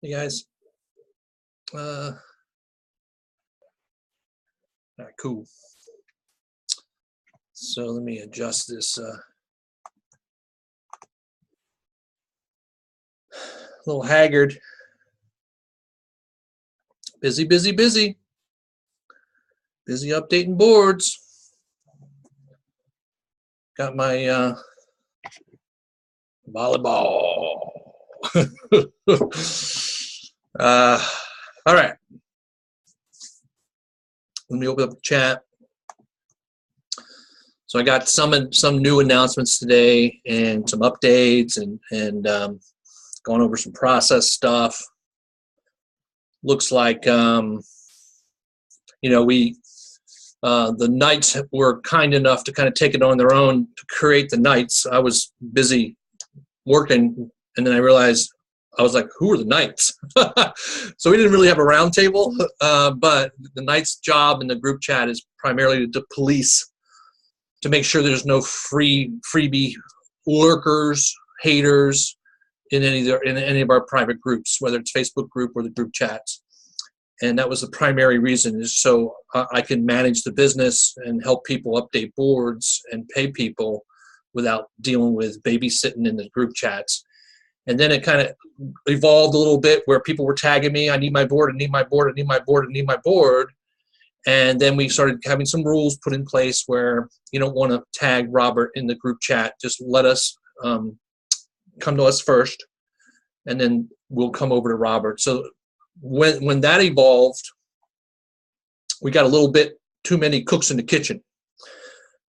Hey guys. All right, cool. So let me adjust this. A little haggard. Busy, busy, busy. Busy updating boards. Got my volleyball. All right. Let me open up the chat. So I got some new announcements today and some updates and going over some process stuff. Looks like we the Knights were kind enough to kind of take it on their own to create the Knights. I was busy working, and then I realized I was like, who are the Knights? So we didn't really have a roundtable, but the Knights' job in the group chat is primarily to police, to make sure there's no freebie lurkers, haters in any of our private groups, whether it's Facebook group or the group chats. And that was the primary reason, is so I can manage the business and help people update boards and pay people without dealing with babysitting in the group chats. And then it kind of evolved a little bit where people were tagging me, I need my board, I need my board, I need my board, I need my board. And then we started having some rules put in place where you don't want to tag Robert in the group chat. Just let us come to us first, and then we'll come over to Robert. So when that evolved, we got a little bit too many cooks in the kitchen.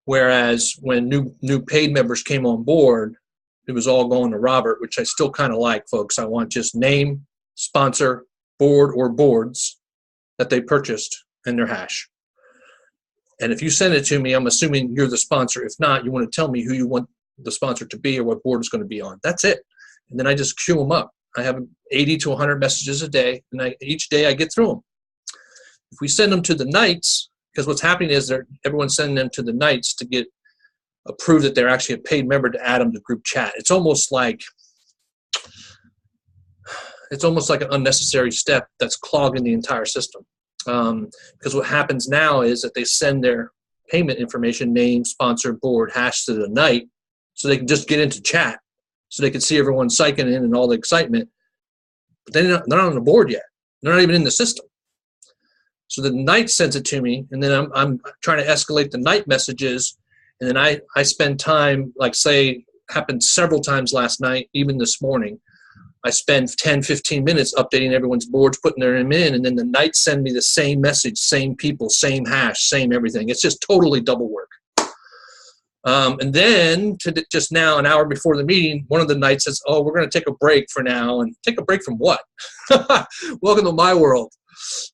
Whereas when new paid members came on board, it was all going to Robert, which I still kind of like, folks. I want just name, sponsor, board, or boards that they purchased and their hash. And if you send it to me, I'm assuming you're the sponsor. If not, you want to tell me who you want the sponsor to be or what board it's going to be on. That's it. And then I just queue them up. I have 80 to 100 messages a day, and each day I get through them. If we send them to the Knights, because what's happening is everyone's sending them to the Knights to get approved that they're actually a paid member to add them to group chat. It's almost like an unnecessary step that's clogging the entire system. Because what happens now is that they send their payment information, name, sponsor, board, hash to the Knight, so they can just get into chat, so they can see everyone psyching in and all the excitement. But they're not on the board yet. They're not even in the system. So the Knight sends it to me, and then I'm trying to escalate the Knight messages, and then I spend time, like say, happened several times last night, even this morning. I spend 10, 15 minutes updating everyone's boards, putting them in, and then the Knights send me the same message, same people, same hash, same everything. It's just totally double work. And then just now, an hour before the meeting, one of the Knights says, oh, we're going to take a break for now. And take a break from what? Welcome to my world.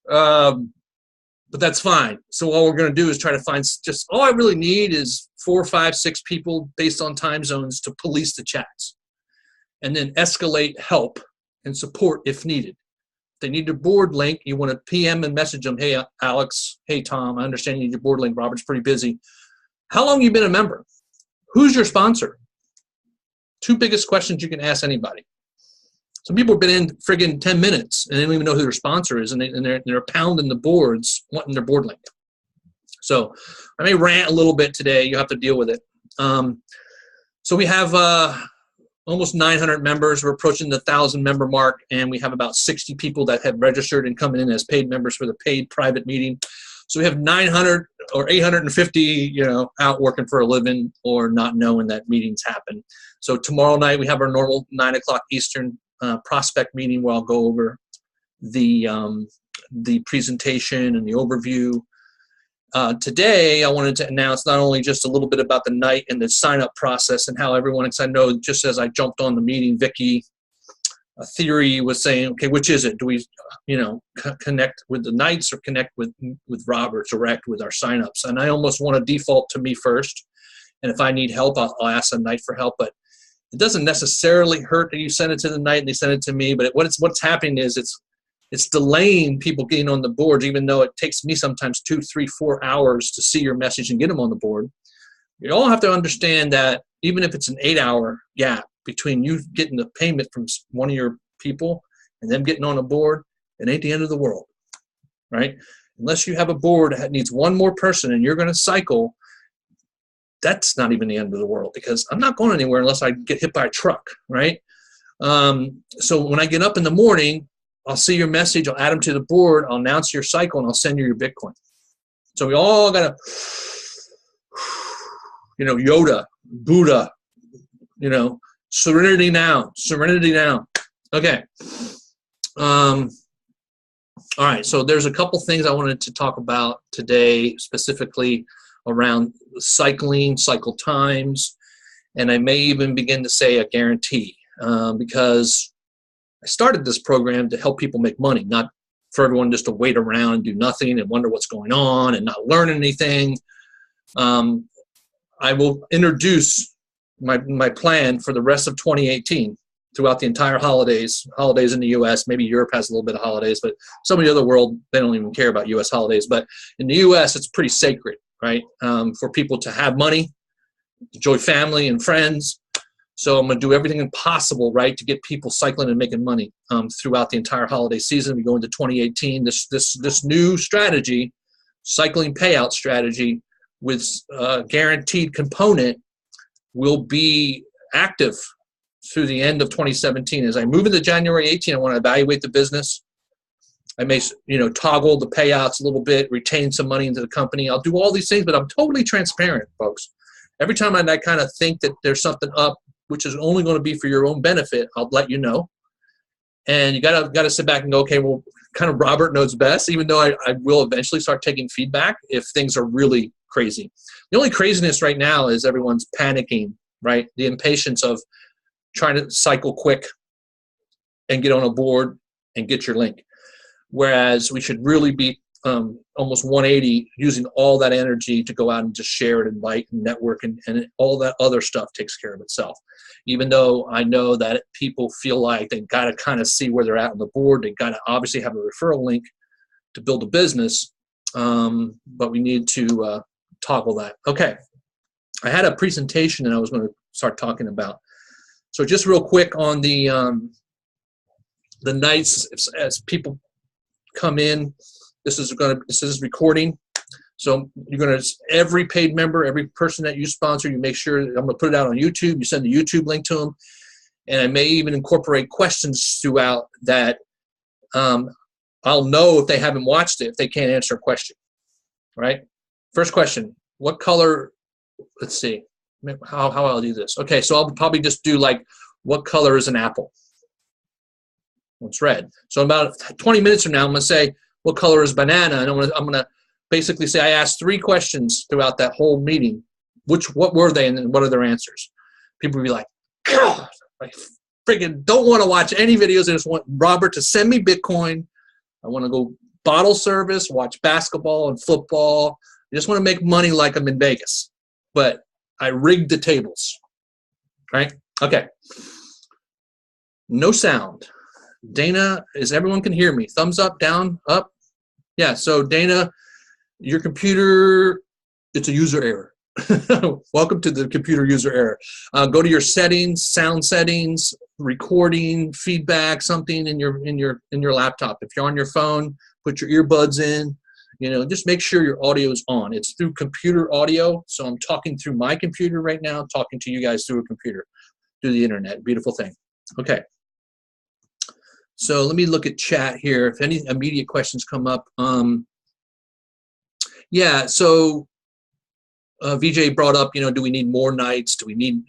But that's fine. So all we're going to do is try to find just, all I really need is 4, 5, 6 people based on time zones to police the chats. And then escalate help and support if needed. If they need a board link, you want to PM and message them, hey, Alex, hey, Tom, I understand you need your board link. Robert's pretty busy. How long have you been a member? Who's your sponsor? 2 biggest questions you can ask anybody. Some people have been in friggin' 10 minutes and they don't even know who their sponsor is, and they're pounding the boards wanting their board link. So I may rant a little bit today. You have to deal with it. So we have almost 900 members. We're approaching the 1,000 member mark, and we have about 60 people that have registered and coming in as paid members for the paid private meeting. So we have 900 or 850, out working for a living or not knowing that meetings happen. So tomorrow night we have our normal 9 o'clock Eastern prospect meeting where I'll go over the presentation and the overview. Today, I wanted to announce not only just a little bit about the Knight and the sign-up process and how everyone, because I know just as I jumped on the meeting, Vicky Theory was saying, okay, which is it? Do we, connect with the Knights or connect with Robert direct with our sign-ups? And I almost want to default to me first. And if I need help, I'll ask the Knight for help. But it doesn't necessarily hurt that you send it to the Knight and they send it to me. But what's happening is it's delaying people getting on the board, even though it takes me sometimes 2, 3, 4 hours to see your message and get them on the board. You all have to understand that even if it's an 8-hour gap between you getting the payment from one of your people and them getting on a board, it ain't the end of the world, right? Unless you have a board that needs one more person and you're going to cycle, that's not even the end of the world, because I'm not going anywhere unless I get hit by a truck, right? So when I get up in the morning, I'll see your message, I'll add them to the board, I'll announce your cycle, and I'll send you your Bitcoin. So we all got to, Yoda, Buddha, serenity now, serenity now. Okay. All right, so there's a couple things I wanted to talk about today, specifically around cycling, cycle times, and I may even begin to say a guarantee, because I started this program to help people make money, not for everyone just to wait around and do nothing and wonder what's going on and not learn anything. I will introduce my plan for the rest of 2018 throughout the entire holidays in the U.S. Maybe Europe has a little bit of holidays, but some of the other world, they don't even care about U.S. holidays. But in the U.S., it's pretty sacred, right, for people to have money, enjoy family and friends. So I'm going to do everything possible, right, to get people cycling and making money throughout the entire holiday season. We go into 2018. This new strategy, cycling payout strategy with a guaranteed component, will be active through the end of 2017. As I move into January 18, I want to evaluate the business. I may, toggle the payouts a little bit, retain some money into the company. I'll do all these things, but I'm totally transparent, folks. Every time I kind of think that there's something up, which is only going to be for your own benefit, I'll let you know. And you gotta sit back and go, okay, well, kind of Robert knows best, even though I will eventually start taking feedback if things are really crazy. The only craziness right now is everyone's panicking, right? The impatience of trying to cycle quick and get on a board and get your link. Whereas we should really be almost 180, using all that energy to go out and just share it, invite, and network, and all that other stuff takes care of itself. Even though I know that people feel like they got to kind of see where they're at on the board, they got to obviously have a referral link to build a business, but we need to toggle that. Okay, I had a presentation that I was going to start talking about. So just real quick on the nights, as people come in, this is recording. So you're going to, every paid member, every person that you sponsor, you make sure, I'm going to put it out on YouTube. You send the YouTube link to them. And I may even incorporate questions throughout that. I'll know if they haven't watched it, if they can't answer a question, right? First question, what color, let's see, how I'll do this. Okay, so I'll probably just do like, what color is an apple? Well, it's red. So about 20 minutes from now, I'm going to say, what color is banana? And I'm going to basically say I asked 3 questions throughout that whole meeting. What were they, and what are their answers? People will be like, God, I freaking don't want to watch any videos. I just want Robert to send me Bitcoin. I want to go bottle service, watch basketball and football. I just want to make money like I'm in Vegas. But I rigged the tables, right? Okay. No sound. Dana, everyone can hear me? Thumbs up, down, up? Yeah, so Dana, your computer, it's a user error. Welcome to the computer user error. Go to your settings, sound settings, recording, feedback, something in your laptop. If you're on your phone, put your earbuds in. Just make sure your audio is on. It's through computer audio, so I'm talking through my computer right now, talking to you guys through a computer, through the internet. Beautiful thing. Okay. So let me look at chat here. If any immediate questions come up. Yeah, so VJ brought up, do we need more nights? Do we need,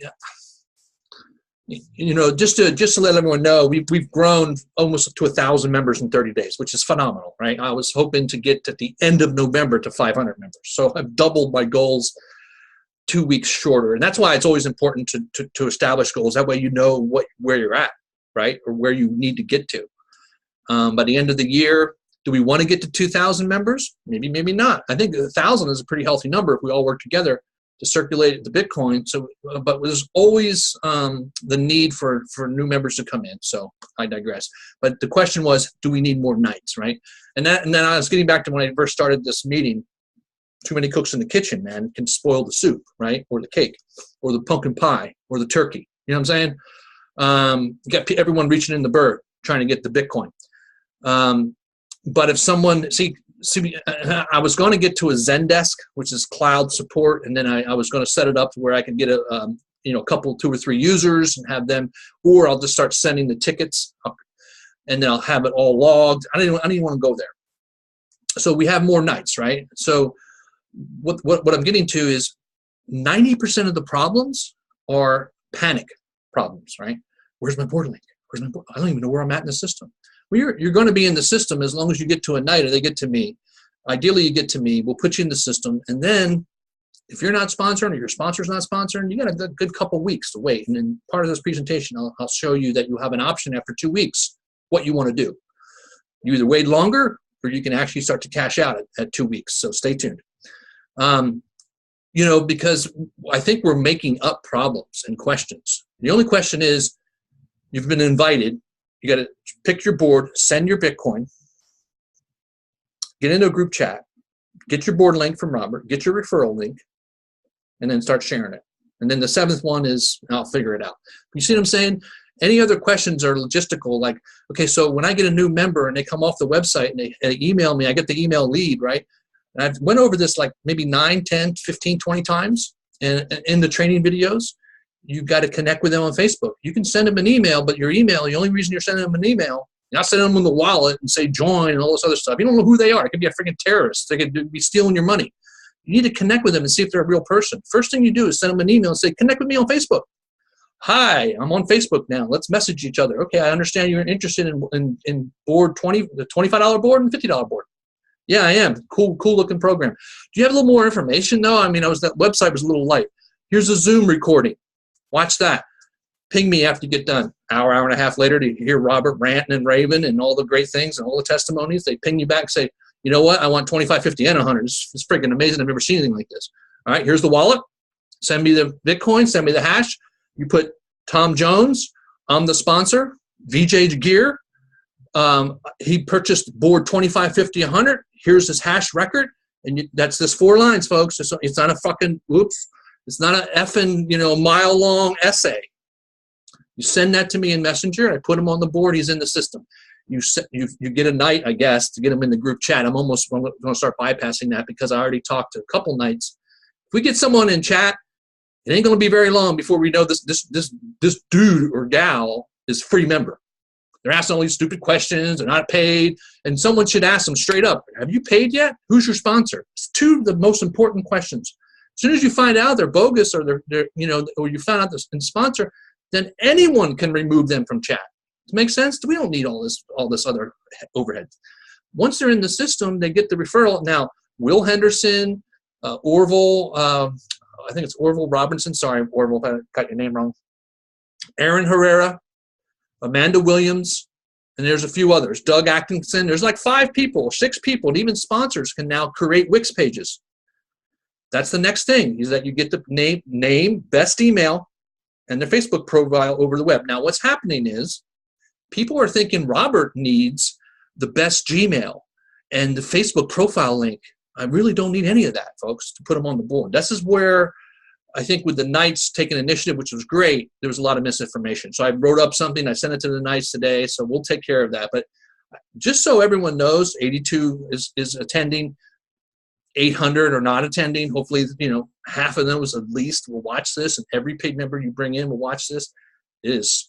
just to let everyone know, we've grown almost to 1,000 members in 30 days, which is phenomenal, right? I was hoping to get at the end of November to 500 members. So I've doubled my goals 2 weeks shorter. And that's why it's always important to establish goals. That way you know where you're at, right? Or where you need to get to. By the end of the year, do we want to get to 2,000 members? Maybe, maybe not. I think 1,000 is a pretty healthy number if we all work together to circulate the Bitcoin. So, but there's always the need for new members to come in. So I digress. But the question was, do we need more nights, right? And then I was getting back to when I first started this meeting. Too many cooks in the kitchen, man, can spoil the soup, right? Or the cake, or the pumpkin pie, or the turkey. You know what I'm saying? You got everyone reaching in the bird, trying to get the Bitcoin. But if someone, I was going to get to a Zendesk, which is cloud support, and then I was going to set it up to where I could get a couple, 2 or 3 users and have them, or I'll just start sending the tickets up, and then I'll have it all logged. I didn't want to go there. So we have more nights, right? So what I'm getting to is 90% of the problems are panic problems, right? Where's my board link? Where's my board? I don't even know where I'm at in the system. Well, you're going to be in the system as long as you get to a night or they get to me. Ideally, you get to me. We'll put you in the system. And then if you're not sponsoring or your sponsor's not sponsoring, you got a good couple weeks to wait. And then part of this presentation, I'll show you that you have an option after 2 weeks, what you want to do. You either wait longer or you can actually start to cash out at 2 weeks. So stay tuned. Because I think we're making up problems and questions. The only question is, you've been invited. You got to pick your board, send your Bitcoin, get into a group chat, get your board link from Robert, get your referral link, and then start sharing it. And then the 7th one is, I'll figure it out. You see what I'm saying? Any other questions are logistical, like, okay, so when I get a new member and they come off the website and they email me, I get the email lead, right? And I've went over this like maybe 9, 10, 15, 20 times in the training videos. You've got to connect with them on Facebook. You can send them an email, but your email, the only reason you're sending them an email, you're not sending them in the wallet and say join and all this other stuff. You don't know who they are. It could be a freaking terrorist. They could be stealing your money. You need to connect with them and see if they're a real person. First thing you do is send them an email and say, connect with me on Facebook. Hi, I'm on Facebook now. Let's message each other. Okay, I understand you're interested in board 20, the $25 board and $50 board. Yeah, I am. Cool looking program. Do you have a little more information though? I mean, that website was a little light. Here's a Zoom recording. Watch that. Ping me after you get done. Hour and a half later to hear Robert ranting and raving and all the great things and all the testimonies. They ping you back and say, you know what? I want 25, 50, and 100. It's freaking amazing. I've never seen anything like this. All right, here's the wallet. Send me the Bitcoin. Send me the hash. You put Tom Jones. I'm the sponsor. VJ Gear. He purchased board 25, 50, 100. Here's his hash record. And that's this 4 lines, folks. It's not a fucking, whoops. It's not an effing, mile-long essay. You send that to me in Messenger. I put him on the board. He's in the system. You get a night, I guess, to get him in the group chat. I'm going to start bypassing that because I already talked to a couple nights. If we get someone in chat, it ain't going to be very long before we know this dude or gal is free member. They're asking all these stupid questions. They're not paid. And someone should ask them straight up, have you paid yet? Who's your sponsor? It's 2 of the most important questions. As soon as you find out they're bogus or they're or you found out they're a sponsor, then anyone can remove them from chat. Does it make sense? We don't need all this other overhead. Once they're in the system, they get the referral. Now, Will Henderson, Orville, I think it's Orville Robinson. Sorry, Orville, if I got your name wrong. Aaron Herrera, Amanda Williams, and there's a few others. Doug Atkinson. There's like 5 people, 6 people, and even sponsors can now create Wix pages. That's the next thing, is that you get the name, best email, and their Facebook profile over the web. Now, what's happening is people are thinking Robert needs the best Gmail and the Facebook profile link. I really don't need any of that, folks, to put them on the board. This is where I think with the Knights taking initiative, which was great, there was a lot of misinformation. So I wrote up something. I sent it to the Knights today, so we'll take care of that. But just so everyone knows, 82 is attending. 800 are not attending. Hopefully, half of those at least will watch this, and every paid member you bring in will watch this.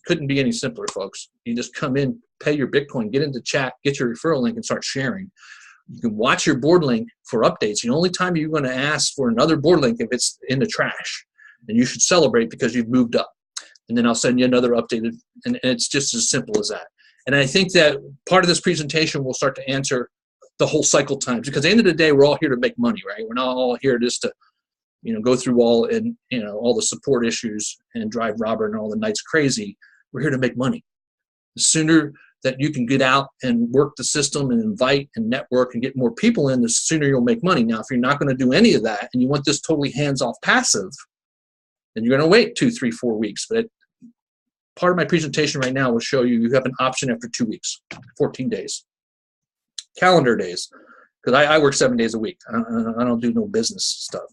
Couldn't be any simpler, folks. You just come in, pay your Bitcoin, get into chat, get your referral link, and start sharing. You can watch your board link for updates. The only time you're going to ask for another board link if it's in the trash, and you should celebrate because you've moved up. And then I'll send you another updated, and it's just as simple as that. And I think that part of this presentation will start to answer the whole cycle times, because at the end of the day, we're all here to make money, right? We're not all here just to, go through all the support issues and drive Robert and all the Knights crazy. We're here to make money. The sooner that you can get out and work the system and invite and network and get more people in, the sooner you'll make money. Now, if you're not going to do any of that and you want this totally hands-off passive, then you're going to wait 2, 3, 4 weeks. But part of my presentation right now will show you have an option after 2 weeks, 14 days. Calendar days, because I work 7 days a week. I don't do no business stuff.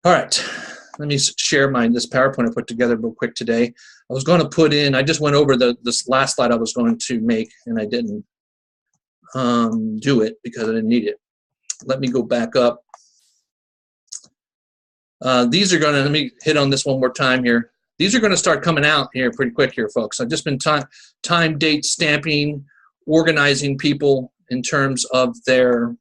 All right, let me share this PowerPoint I put together real quick today. I was going to put in, I just went over this last slide I was going to make, and I didn't do it because I didn't need it. Let me go back up. These are going to, let me hit on this one more time here. These are going to start coming out here pretty quick here, folks. I've just been time, date, stamping, organizing people in terms of their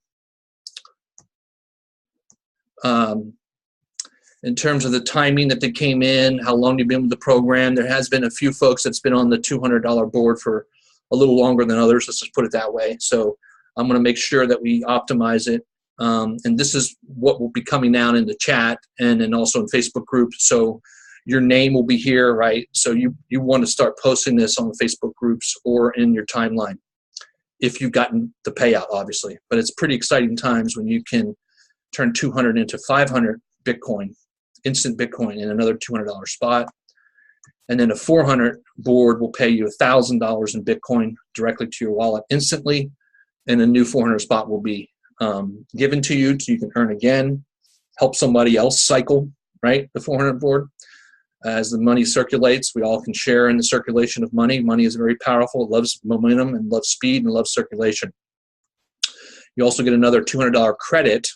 in terms of the timing that they came in, how long they've been with the program. There has been a few folks that's been on the $200 board for a little longer than others, let's just put it that way. So I'm going to make sure that we optimize it. And this is what will be coming down in the chat and then also in Facebook groups. So your name will be here, right? So you want to start posting this on the Facebook groups or in your timeline if you've gotten the payout, obviously. But it's pretty exciting times when you can turn 200 into 500 Bitcoin, instant Bitcoin in another $200 spot. And then a 400 board will pay you $1,000 in Bitcoin directly to your wallet instantly. And a new 400 spot will be given to you so you can earn again, help somebody else cycle, right? The 400 board. As the money circulates, we all can share in the circulation of money. Money is very powerful. It loves momentum and loves speed and loves circulation. You also get another $200 credit.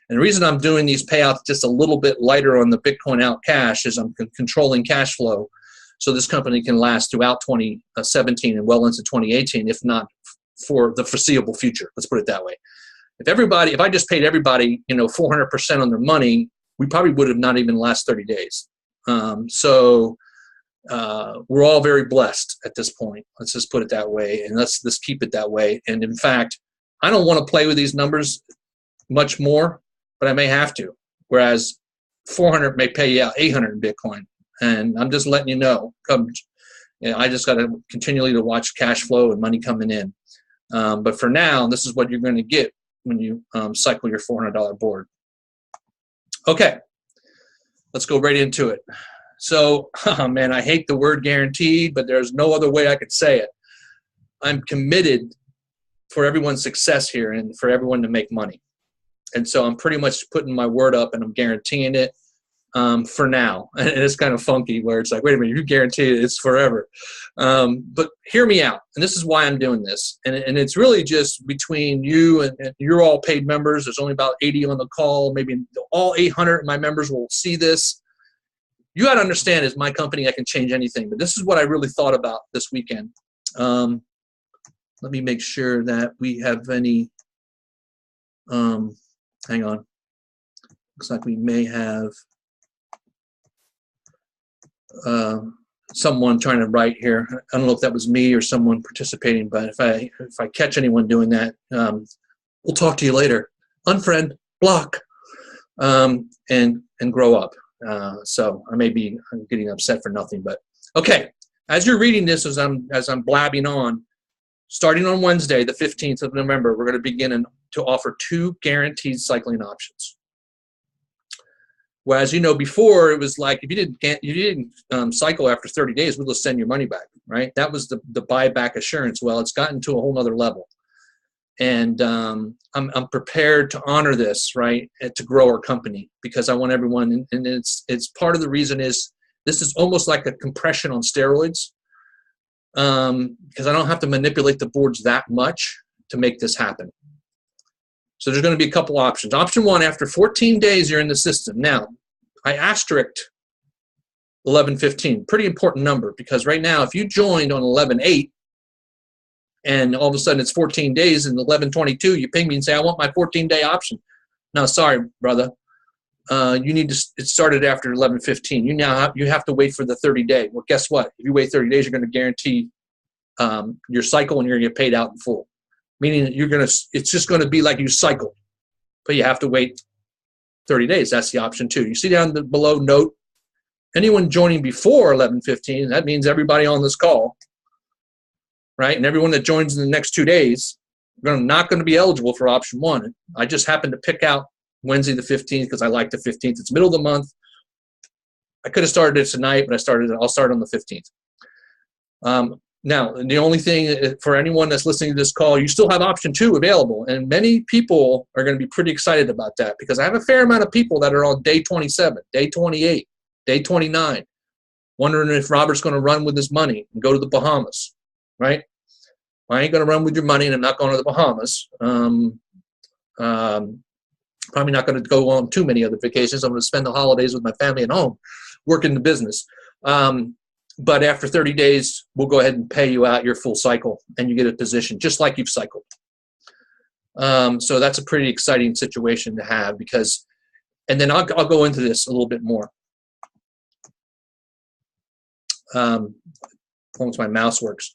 And the reason I'm doing these payouts just a little bit lighter on the Bitcoin out cash is I'm controlling cash flow so this company can last throughout 2017 and well into 2018, if not for the foreseeable future. Let's put it that way. If I just paid everybody, 400% on their money, we probably would have not even last 30 days. So we're all very blessed at this point. Let's just put it that way, and let's keep it that way. And in fact, I don't want to play with these numbers much more, but I may have to. Whereas 400 may pay you out 800 in Bitcoin, and I'm just letting you know. I just got to continually to watch cash flow and money coming in. But for now, this is what you're going to get when you cycle your $400 board. Okay, let's go right into it. So, man, I hate the word guaranteed, but there's no other way I could say it. I'm committed for everyone's success here and for everyone to make money. And so I'm pretty much putting my word up and I'm guaranteeing it for now. And it's kind of funky where it's like, wait a minute, you guarantee it, it's forever. But hear me out. And this is why I'm doing this. And it's really just between you and you're all paid members. There's only about 80 on the call. Maybe all 800 of my members will see this. You got to understand, as my company, I can change anything. But this is what I really thought about this weekend. Let me make sure that we have any. Hang on. Looks like we may have someone trying to write here. I don't know if that was me or someone participating, but if I catch anyone doing that, we'll talk to you later. Unfriend, block, and grow up. So I may be getting upset for nothing, but okay. As you're reading this, as I'm blabbing on, starting on Wednesday, the 15th of November, we're going to begin to offer 2 guaranteed cycling options. Whereas, before it was like if you didn't cycle after 30 days, we'll just send your money back, right? That was the buyback assurance. Well, it's gotten to a whole nother level, and I'm prepared to honor this, right, and to grow our company because I want everyone. And it's part of the reason is this is almost like a compression on steroids because I don't have to manipulate the boards that much to make this happen. So there's going to be a couple options. Option 1, after 14 days, you're in the system. Now, I asterisked 11/15, pretty important number, because right now, if you joined on 11/8 and all of a sudden it's 14 days and 11/22, you ping me and say, I want my 14-day option. No, sorry, brother. It started after 11/15. You have to wait for the 30-day. Well, guess what? If you wait 30 days, you're going to guarantee your cycle and you're going to get paid out in full. Meaning it's just going to be like you cycled, but you have to wait 30 days. That's the option 2. You see down below, note, anyone joining before 11/15, that means everybody on this call, right? And everyone that joins in the next 2 days, not going to be eligible for option 1. I just happened to pick out Wednesday the 15th because I like the 15th. It's middle of the month. I could have started it tonight, but I'll start on the 15th. Now, the only thing for anyone that's listening to this call, you still have option 2 available. And many people are going to be pretty excited about that because I have a fair amount of people that are on day 27, day 28, day 29, wondering if Robert's going to run with his money and go to the Bahamas, right? I ain't going to run with your money and I'm not going to the Bahamas. Probably not going to go on too many other vacations. I'm going to spend the holidays with my family at home, working the business. But after 30 days, we'll go ahead and pay you out your full cycle, and you get a position just like you've cycled. So that's a pretty exciting situation to have because, and then I'll go into this a little bit more. As long as my mouse works.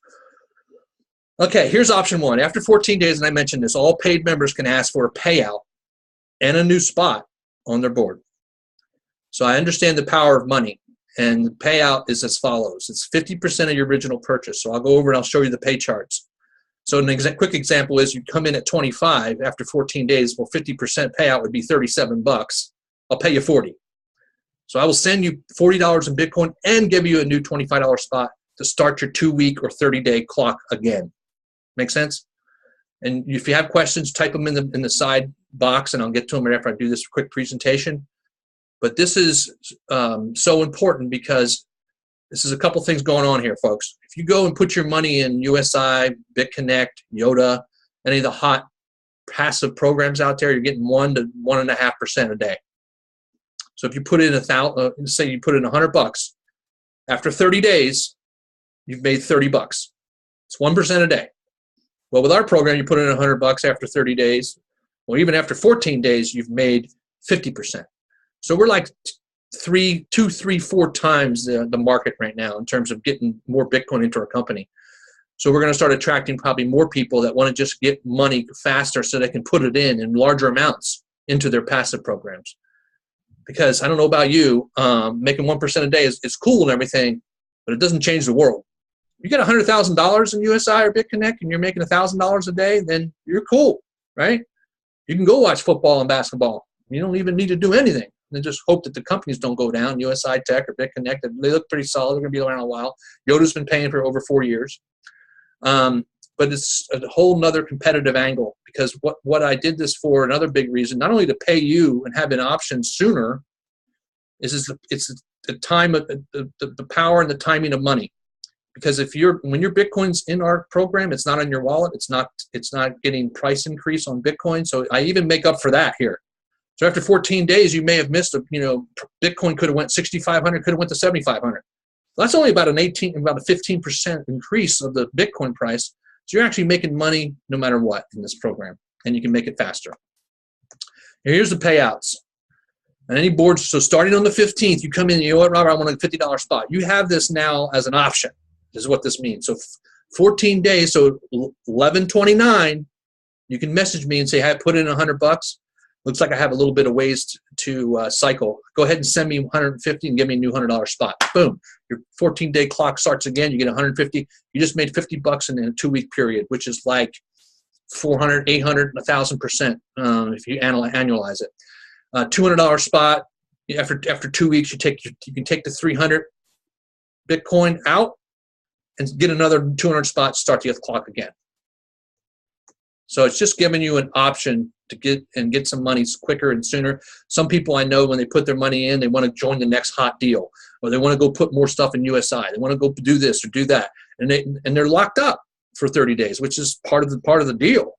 Okay, here's option 1. After 14 days, and I mentioned this, all paid members can ask for a payout and a new spot on their board. So I understand the power of money. And the payout is as follows. It's 50% of your original purchase. So I'll go over and I'll show you the pay charts. So an quick example is you come in at 25 after 14 days. Well, 50% payout would be 37 bucks. I'll pay you 40. So I will send you $40 in Bitcoin and give you a new $25 spot to start your 2-week or 30-day clock again. Make sense? And if you have questions, type them in the side box, and I'll get to them right after I do this quick presentation. But this is so important because this is a couple things going on here, folks. If you go and put your money in USI, BitConnect, YOTA, any of the hot passive programs out there, you're getting 1 to 1.5% a day. So if you put in say you put in 100 bucks, after 30 days, you've made 30 bucks. It's 1% a day. Well, with our program, you put in 100 bucks after 30 days, or even after 14 days, you've made 50%. So we're like 2, 3, 4 times the market right now in terms of getting more Bitcoin into our company. So we're going to start attracting probably more people that want to just get money faster so they can put it in larger amounts into their passive programs. Because I don't know about you, making 1% a day is cool and everything, but it doesn't change the world. You get $100,000 in USI or BitConnect and you're making $1,000 a day, then you're cool, right? You can go watch football and basketball. You don't even need to do anything. And just hope that the companies don't go down, USI Tech or BitConnect. They look pretty solid. They're going to be around a while. YOTA's been paying for over 4 years. But it's a whole nother competitive angle because what I did this for, another big reason, not only to pay you and have an option sooner, it's the time of the power and the timing of money. Because when your Bitcoin's in our program, it's not on your wallet. It's not getting price increase on Bitcoin. So I even make up for that here. So after 14 days, you may have missed Bitcoin could have went 6,500, could have went to 7,500. That's only about a 15% increase of the Bitcoin price. So you're actually making money no matter what in this program, and you can make it faster. And here's the payouts. And any boards, so starting on the 15th, you come in, you know what, Robert, I want a $50 spot. You have this now as an option, is what this means. So 14 days, so 11/29, you can message me and say, hey, I put in 100 bucks. Looks like I have a little bit of ways to cycle. Go ahead and send me 150 and give me a new $100 spot. Boom. Your 14-day clock starts again. You get 150. You just made 50 bucks in a 2-week period, which is like 400, 800, 1,000% if you annualize it. $200 spot. After 2 weeks, you can take the 300 Bitcoin out and get another 200 spot. Start the clock again. So it's just giving you an option to get some money quicker and sooner. Some people I know, when they put their money in, they want to join the next hot deal, or they want to go put more stuff in USI. They want to go do this or do that, and they're locked up for 30 days, which is part of the deal.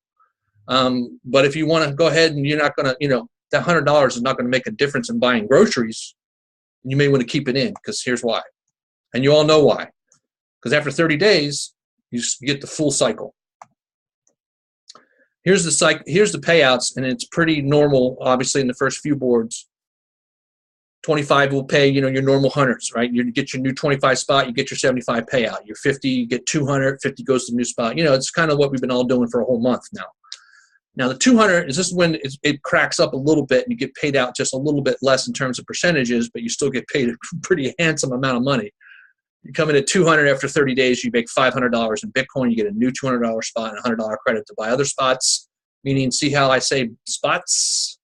But if you want to go ahead and you're not going to, that $100 is not going to make a difference in buying groceries, you may want to keep it in, because here's why. And you all know why. Because after 30 days, you get the full cycle. Here's the payouts, and it's pretty normal, obviously, in the first few boards. 25 will pay, your normal hundreds, right? You get your new 25 spot, you get your 75 payout. Your 50, you get 200, 50 goes to the new spot. It's kind of what we've been all doing for a whole month now. Now, the 200 is this when it cracks up a little bit, and you get paid out just a little bit less in terms of percentages, but you still get paid a pretty handsome amount of money. You come in at 200 after 30 days, you make $500 in Bitcoin, you get a new $200 spot and $100 credit to buy other spots, meaning, see how I say spots?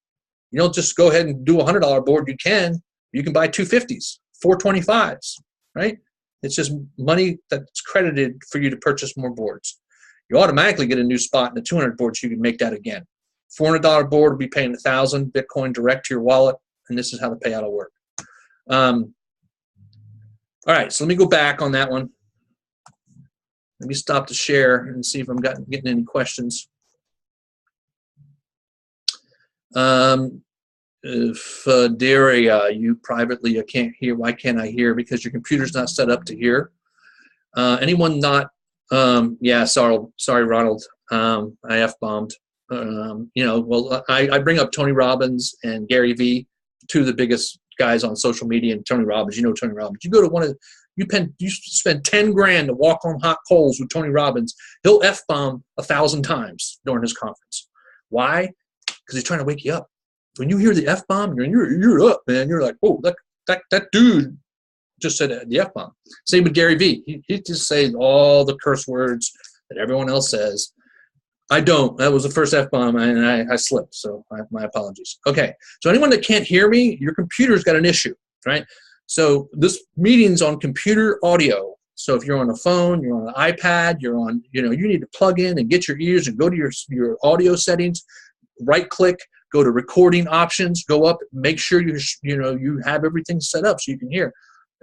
You don't just go ahead and do a $100 board. You can buy 250s, 425s, right? It's just money that's credited for you to purchase more boards. You automatically get a new spot in the 200 boards. You can make that again. $400 board will be paying 1,000 Bitcoin direct to your wallet, and this is how the payout will work. All right, so let me go back on that one. Let me stop the share and see if I'm getting any questions. If Daria, you privately, I can't hear. Why can't I hear? Because your computer's not set up to hear. Anyone not? Yeah, sorry, Ronald. I F-bombed. Well, I bring up Tony Robbins and Gary Vee, two of the biggest guys on social media, and Tony Robbins. You know Tony Robbins. You go to you spend 10 grand to walk on hot coals with Tony Robbins. He'll F-bomb 1,000 times during his conference. Why? Because he's trying to wake you up. When you hear the F-bomb, you're up, man. You're like, oh, that dude just said the F-bomb. Same with Gary Vee. He just says all the curse words that everyone else says. I don't. That was the first F-bomb, and I slipped, so my apologies. Okay, so anyone that can't hear me, your computer's got an issue, right? So this meeting's on computer audio. So if you're on a phone, you're on an iPad, you're on, you need to plug in and get your ears and go to your audio settings, right-click, go to recording options, go up, make sure you have everything set up so you can hear.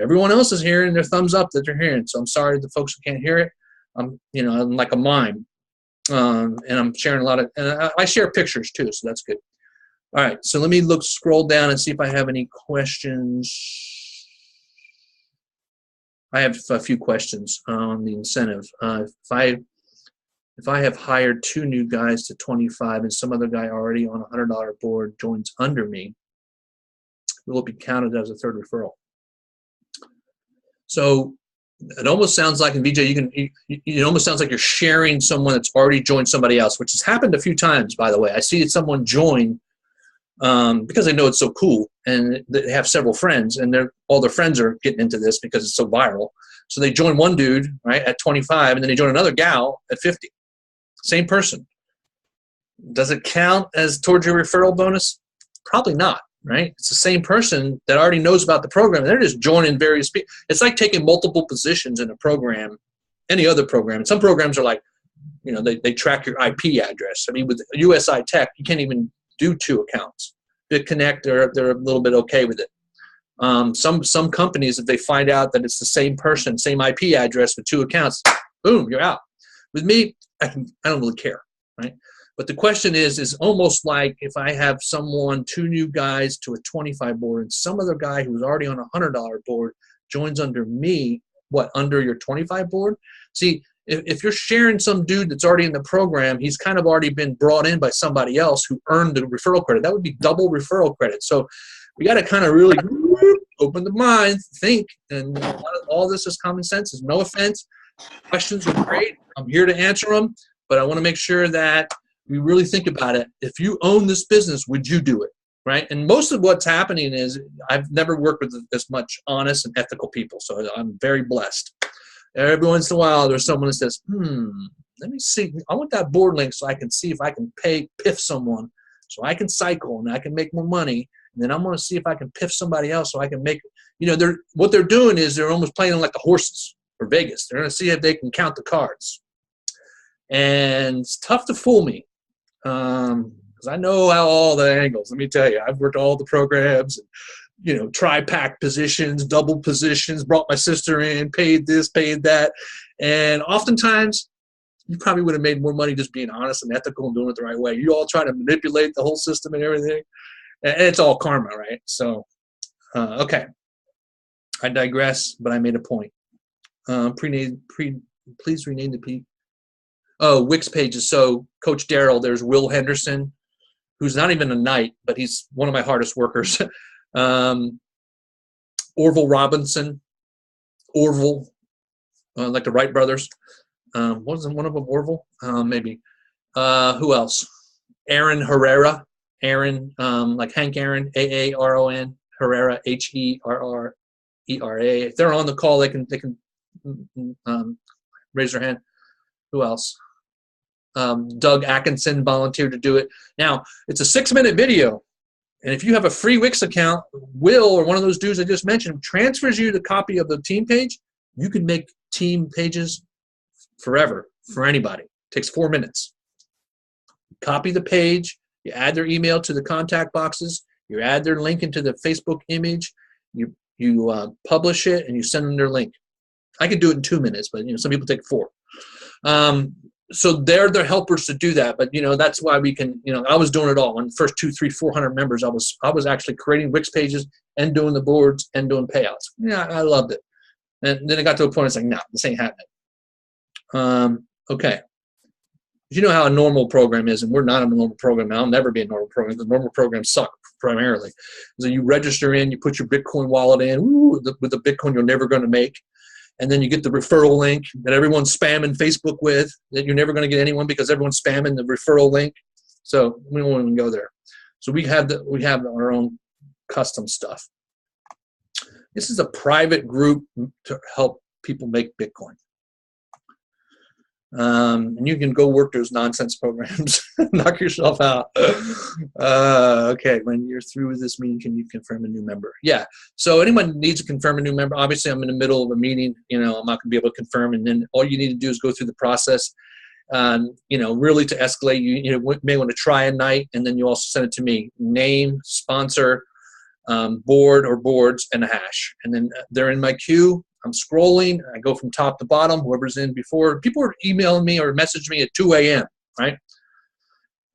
Everyone else is hearing their thumbs up that they're hearing. So I'm sorry to the folks who can't hear it. I'm like a mime. And I'm sharing a lot of, and I share pictures too, so that's good. All right, so let me scroll down and see if I have any questions. I have a few questions on the incentive. If I have hired 2 new guys to 25 and some other guy already on a $100 board joins under me, will it be counted as a third referral? So it almost sounds like, in VJ, it almost sounds like you're sharing someone that's already joined somebody else, which has happened a few times, by the way. I see someone join because they know it's so cool, and they have several friends, and all their friends are getting into this because it's so viral. So they join one dude, right, at 25, and then they join another gal at 50. Same person. Does it count as towards your referral bonus? Probably not. Right? It's the same person that already knows about the program. They're just joining various people. It's like taking multiple positions in a program, any other program. And some programs are like, they track your IP address. I mean, with USI Tech, you can't even do 2 accounts. BitConnect, they're a little bit okay with it. Some companies, if they find out that it's the same person, same IP address with 2 accounts, boom, you're out. With me, I don't really care, right? But the question is almost like if I have 2 new guys to a 25 board and some other guy who's already on a $100 board joins under me, under your 25 board? See, if you're sharing some dude that's already in the program, he's kind of already been brought in by somebody else who earned the referral credit. That would be double referral credit. So we got to kind of really open the mind, think, and all this is common sense. There's no offense. Questions are great. I'm here to answer them, but I want to make sure that we really think about it. If you own this business, would you do it, right? And most of what's happening is I've never worked with as much honest and ethical people, so I'm very blessed. Every once in a while, there's someone that says, let me see. I want that board link so I can see if I can piff someone so I can cycle and I can make more money. And then I'm going to see if I can piff somebody else so I can make, what they're doing is they're almost playing like the horses for Vegas. They're going to see if they can count the cards. And it's tough to fool me. Because I know how all the angles. Let me tell you, I've worked all the programs, tri-pack positions, double positions, brought my sister in, paid this, paid that. And oftentimes, you probably would have made more money just being honest and ethical and doing it the right way. You all try to manipulate the whole system and everything. And it's all karma, right? So, okay. I digress, but I made a point. Please rename the P. Oh, Wix pages. So Coach Darrell, there's Will Henderson, who's not even a knight, but he's one of my hardest workers. Orville Robinson, like the Wright brothers. Wasn't one of them Orville? Maybe. Who else? Aaron Herrera. Aaron, like Hank Aaron, Aaron Herrera, Herrera. If they're on the call, they can raise their hand. Who else? Doug Atkinson volunteered to do it. Now, it's a 6-minute video. And if you have a free Wix account, Will, or one of those dudes I just mentioned, transfers you the copy of the team page. You can make team pages forever for anybody. It takes 4 minutes. Copy the page, you add their email to the contact boxes, you add their link into the Facebook image, you publish it, and you send them their link. I could do it in 2 minutes, but some people take 4. So they're the helpers to do that. But that's why we can. I was doing it all. On the first 200, 300, 400 members, I was actually creating Wix pages and doing the boards and doing payouts. Yeah, I loved it. And then it got to a point. It's like, no, this ain't happening. Okay. You know how a normal program is, and we're not a normal program. I'll never be a normal program. The normal programs suck primarily. So you register in, you put your Bitcoin wallet in, with the Bitcoin you're never going to make. And then you get the referral link that everyone's spamming Facebook with, that you're never going to get anyone because everyone's spamming the referral link. So we don't want to go there. So we have our own custom stuff. This is a private group to help people make Bitcoin. And you can go work those nonsense programs, knock yourself out. Okay, when you're through with this meeting, can you confirm a new member? Yeah, so anyone needs to confirm a new member. Obviously, I'm in the middle of a meeting. I'm not going to be able to confirm, and then all you need to do is go through the process. Really to escalate, you may want to try a night, and then you also send it to me. Name, sponsor, board or boards, and a hash. And then they're in my queue. I'm scrolling. I go from top to bottom, whoever's in before. People are emailing me or messaging me at 2 a.m., right?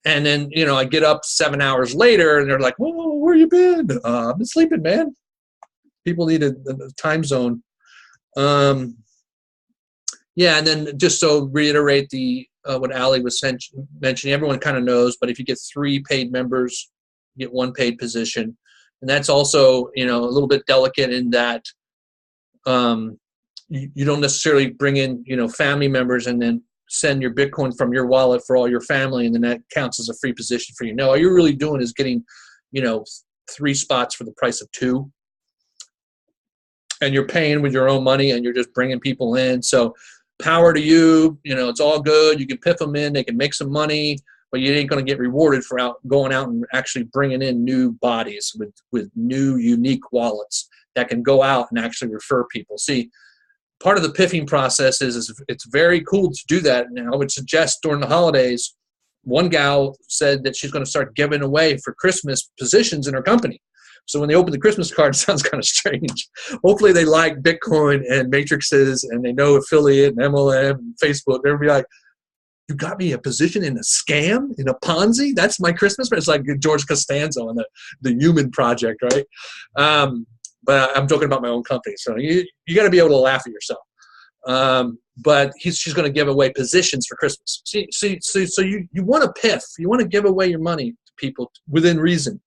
And then, I get up 7 hours later, and they're like, whoa, where you been? I've been sleeping, man. People need a time zone. And then just so reiterate what Ali was mentioning, everyone kind of knows, but if you get 3 paid members, you get 1 paid position. And that's also, a little bit delicate in that you don't necessarily bring in, family members and then send your Bitcoin from your wallet for all your family, and then that counts as a free position for you. No, all you're really doing is getting, 3 spots for the price of 2. And you're paying with your own money, and you're just bringing people in. So power to you. It's all good. You can piff them in. They can make some money, but you ain't going to get rewarded for going out and actually bringing in new bodies with new, unique wallets that can go out and actually refer people. See, part of the piffing process is it's very cool to do that. And I would suggest during the holidays, one gal said that she's going to start giving away for Christmas positions in her company. So when they open the Christmas card, it sounds kind of strange. Hopefully they like Bitcoin and matrices, and they know affiliate and MLM and Facebook. They'll be like, you got me a position in a scam, in a Ponzi? That's my Christmas? It's like George Costanza on the Human Project, right? But I'm talking about my own company. So you got to be able to laugh at yourself. But she's going to give away positions for Christmas. So you want to piff. You want to give away your money to people within reason.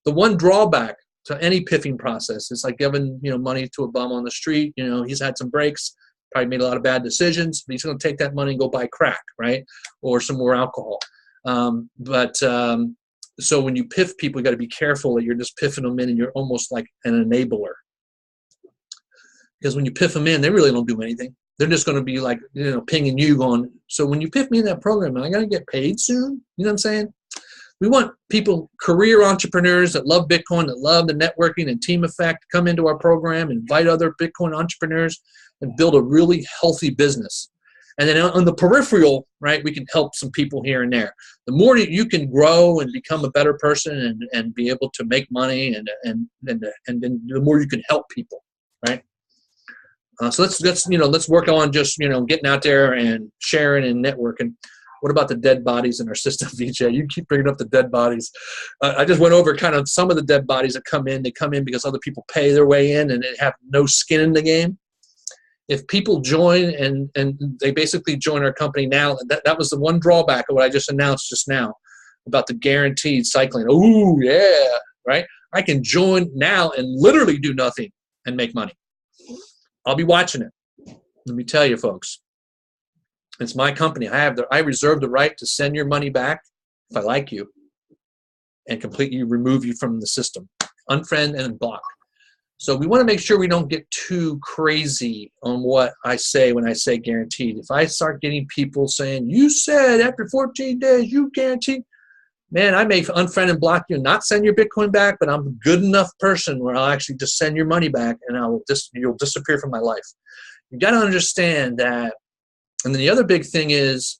The one drawback to any piffing process is like giving money to a bum on the street. He's had some breaks, probably made a lot of bad decisions, but he's going to take that money and go buy crack, right, or some more alcohol. So when you piff people, you got to be careful that you're just piffing them in, and you're almost like an enabler. Because when you piff them in, they really don't do anything. They're just going to be like, pinging you going, so when you piff me in that program, am I going to get paid soon? You know what I'm saying? We want people, career entrepreneurs that love Bitcoin, that love the networking and team effect, come into our program, invite other Bitcoin entrepreneurs, and build a really healthy business. And then on the peripheral, right, we can help some people here and there. The more you can grow and become a better person and be able to make money, and then the more you can help people, right? So let's work on just getting out there and sharing and networking. What about the dead bodies in our system, VJ? You keep bringing up the dead bodies. I just went over kind of some of the dead bodies that come in. They come in because other people pay their way in and they have no skin in the game. If people join and they basically join our company now, that was the one drawback of what I just announced just now about the guaranteed cycling. Oh, yeah, right? I can join now and literally do nothing and make money. I'll be watching it. Let me tell you, folks. It's my company. I reserve the right to send your money back if I like you and completely remove you from the system. Unfriend and block. So we want to make sure we don't get too crazy on what I say when I say guaranteed. If I start getting people saying, you said after 14 days you guaranteed, man, I may unfriend and block you and not send your Bitcoin back, but I'm a good enough person where I'll actually just send your money back and you'll disappear from my life. you got to understand that. And then the other big thing is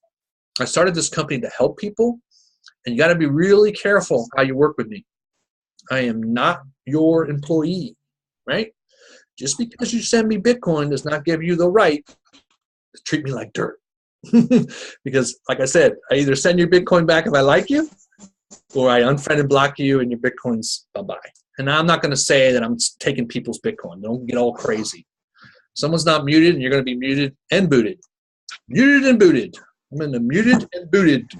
I started this company to help people, and you got to be really careful how you work with me. I am not your employee, right? Just because you send me Bitcoin does not give you the right to treat me like dirt. Because like I said, I either send your Bitcoin back if I like you, or I unfriend and block you and your Bitcoin's bye-bye. And I'm not going to say that I'm taking people's Bitcoin. Don't get all crazy. Someone's not muted, and you're going to be muted and booted. Muted and booted. I'm in the muted and booted.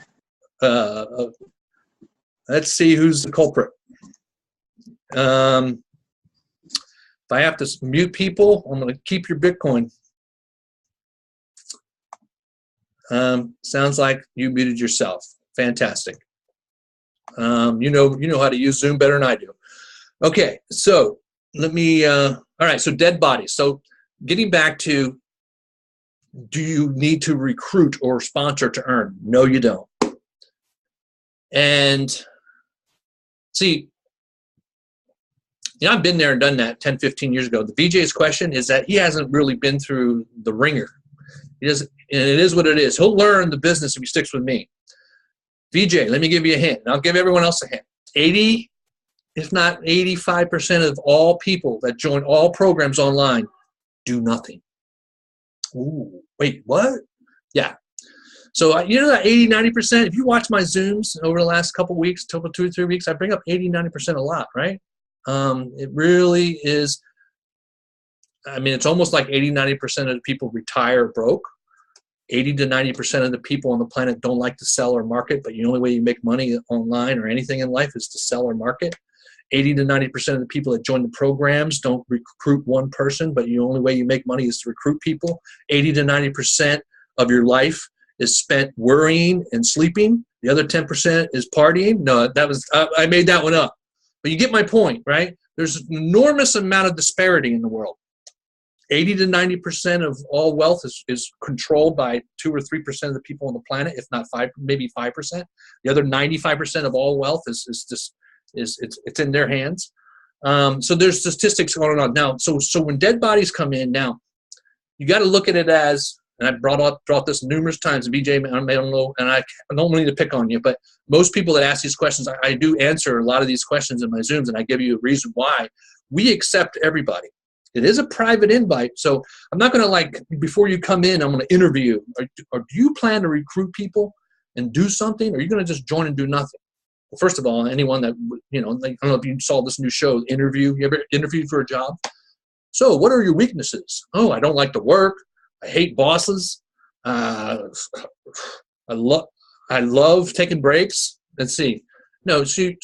Let's see who's the culprit. If I have to mute people, I'm going to keep your Bitcoin. Sounds like you muted yourself. Fantastic. You know how to use Zoom better than I do. Okay, so let me. All right, so dead bodies. So getting back to, do you need to recruit or sponsor to earn? No, you don't. And see, I've been there and done that 10, 15 years ago. The VJ's question is that he hasn't really been through the ringer. He doesn't, and it is what it is. He'll learn the business if he sticks with me. VJ, let me give you a hint, and I'll give everyone else a hint. 80, if not 85% of all people that join all programs online do nothing. Ooh, wait, what? Yeah. So you know that 80, 90%, if you watch my Zooms over the last couple of weeks, 2 or 3 weeks, I bring up 80, 90% a lot, right? It really is. I mean, it's almost like 80, 90% of the people retire broke. 80 to 90% of the people on the planet don't like to sell or market, but the only way you make money online or anything in life is to sell or market. 80 to 90% of the people that join the programs don't recruit one person, but the only way you make money is to recruit people. 80 to 90% of your life is spent worrying and sleeping. The other 10% is partying. No, that was I made that one up. But you get my point, right? There's an enormous amount of disparity in the world. 80 to 90% of all wealth is controlled by 2 or 3% of the people on the planet, if not 5, maybe 5%. The other 95% of all wealth is it's in their hands. So there's statistics going on now. So when dead bodies come in now, you got to look at it as, and I brought this numerous times. BJ, I don't know, and I don't mean to pick on you, but most people that ask these questions, I do answer a lot of these questions in my Zooms, and I give you a reason why. We accept everybody. It is a private invite, so I'm not going to, before you come in, I'm going to interview you. Or do you plan to recruit people and do something, or are you going to just join and do nothing? Well, first of all, anyone that, I don't know if you saw this new show, Interview. You ever interviewed for a job? So what are your weaknesses? Oh, I don't like to work. I hate bosses. I love taking breaks. Let's see. No, so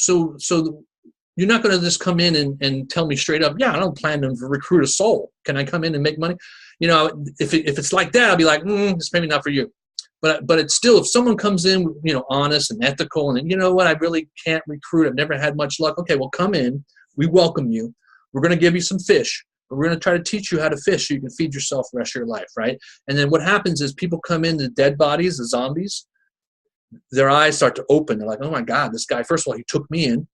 you're not going to just come in and tell me straight up, yeah, I don't plan to recruit a soul. Can I come in and make money? If it's like that, I'll be like, it's maybe not for you. But it's still, if someone comes in, honest and ethical, and you know what, I really can't recruit. I've never had much luck. Okay, well, come in. We welcome you. We're going to give you some fish. We're going to try to teach you how to fish so you can feed yourself the rest of your life, right? And then what happens is people come in, the dead bodies, the zombies, their eyes start to open. They're like, oh my God, this guy, first of all, he took me in.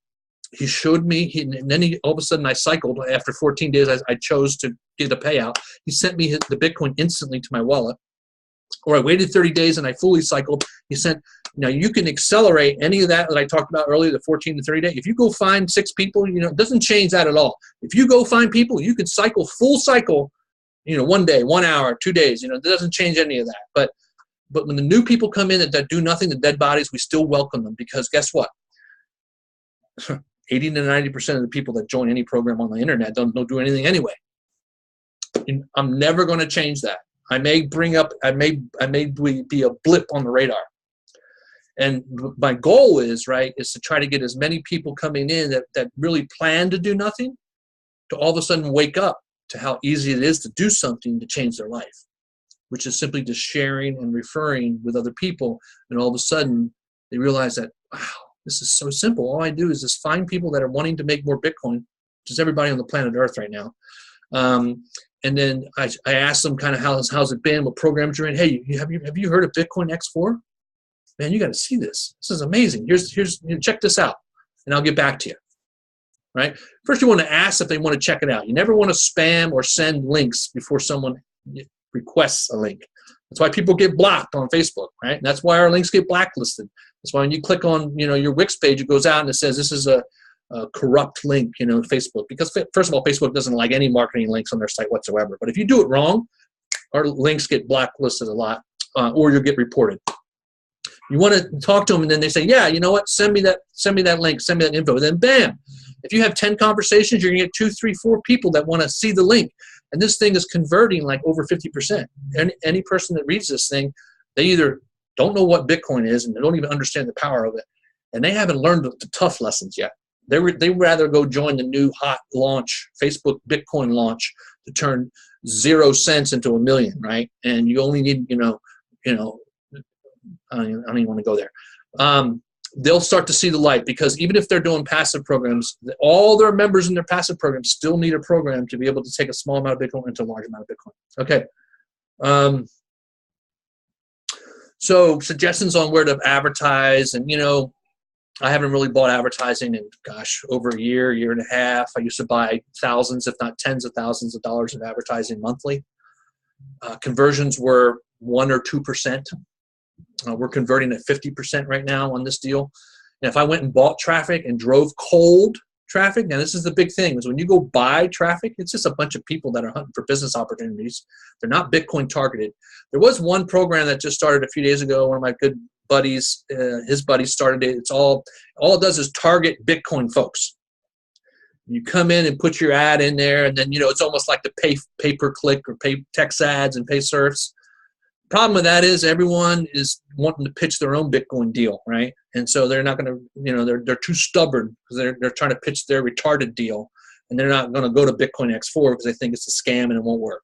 He showed me, and then all of a sudden I cycled. After 14 days, I chose to get a payout. He sent me the Bitcoin instantly to my wallet. Or I waited 30 days and I fully cycled. He sent, now you can accelerate any of that I talked about earlier, the 14 to 30 days. If you go find 6 people, it doesn't change that at all. If you go find people, you can cycle, full cycle, 1 day, 1 hour, 2 days, it doesn't change any of that. But when the new people come in that do nothing, the dead bodies, we still welcome them, because guess what? 80 to 90% of the people that join any program on the internet don't do anything anyway. I'm never going to change that. I may be a blip on the radar. And my goal is to try to get as many people coming in that really plan to do nothing, to all of a sudden wake up to how easy it is to do something to change their life, which is simply just sharing and referring with other people. And all of a sudden they realize that, wow, this is so simple. All I do is just find people that are wanting to make more Bitcoin, which is everybody on the planet Earth right now. And then I ask them kind of how's it been, what programs you're in. Hey, have you heard of Bitcoin X4? Man, you got to see this. This is amazing. Here's check this out, and I'll get back to you. Right? First, you want to ask if they want to check it out. You never want to spam or send links before someone requests a link. That's why people get blocked on Facebook, right? And that's why our links get blacklisted. That's why when you click on, your Wix page, it goes out and it says this is a corrupt link, Facebook. Because first of all, Facebook doesn't like any marketing links on their site whatsoever. But if you do it wrong, our links get blacklisted a lot, or you'll get reported. You want to talk to them, and then they say, yeah, you know what? Send me that link, send me that info. And then bam, if you have 10 conversations, you're going to get 2, 3, 4 people that want to see the link. And this thing is converting like over 50%. And any person that reads this thing, they either don't know what Bitcoin is and they don't even understand the power of it, and they haven't learned the tough lessons yet. They rather go join the new hot launch, Facebook Bitcoin launch, to turn 0 cents into $1 million, right? And you only need, I don't even want to go there. They'll start to see the light, because even if they're doing passive programs, all their members in their passive programs still need a program to be able to take a small amount of Bitcoin into a large amount of Bitcoin. Okay. So suggestions on where to advertise. And, I haven't really bought advertising in, over a year and a half. I used to buy thousands, if not tens of thousands of dollars of advertising monthly. Conversions were 1 or 2%. We're converting at 50% right now on this deal. And if I went and bought traffic and drove cold traffic, now this is the big thing, is when you go buy traffic, it's just a bunch of people that are hunting for business opportunities. They're not Bitcoin targeted. There was one program that just started a few days ago. One of my good buddies, his buddies started it. It's all it does is target Bitcoin folks. You come in and put your ad in there, and then, it's almost like the pay-per-click or pay text ads and pay surfs. Problem with that is everyone is wanting to pitch their own Bitcoin deal, right? And so they're not going to, they're too stubborn, because they're trying to pitch their retarded deal, and they're not going to go to Bitcoin X4 because they think it's a scam and it won't work.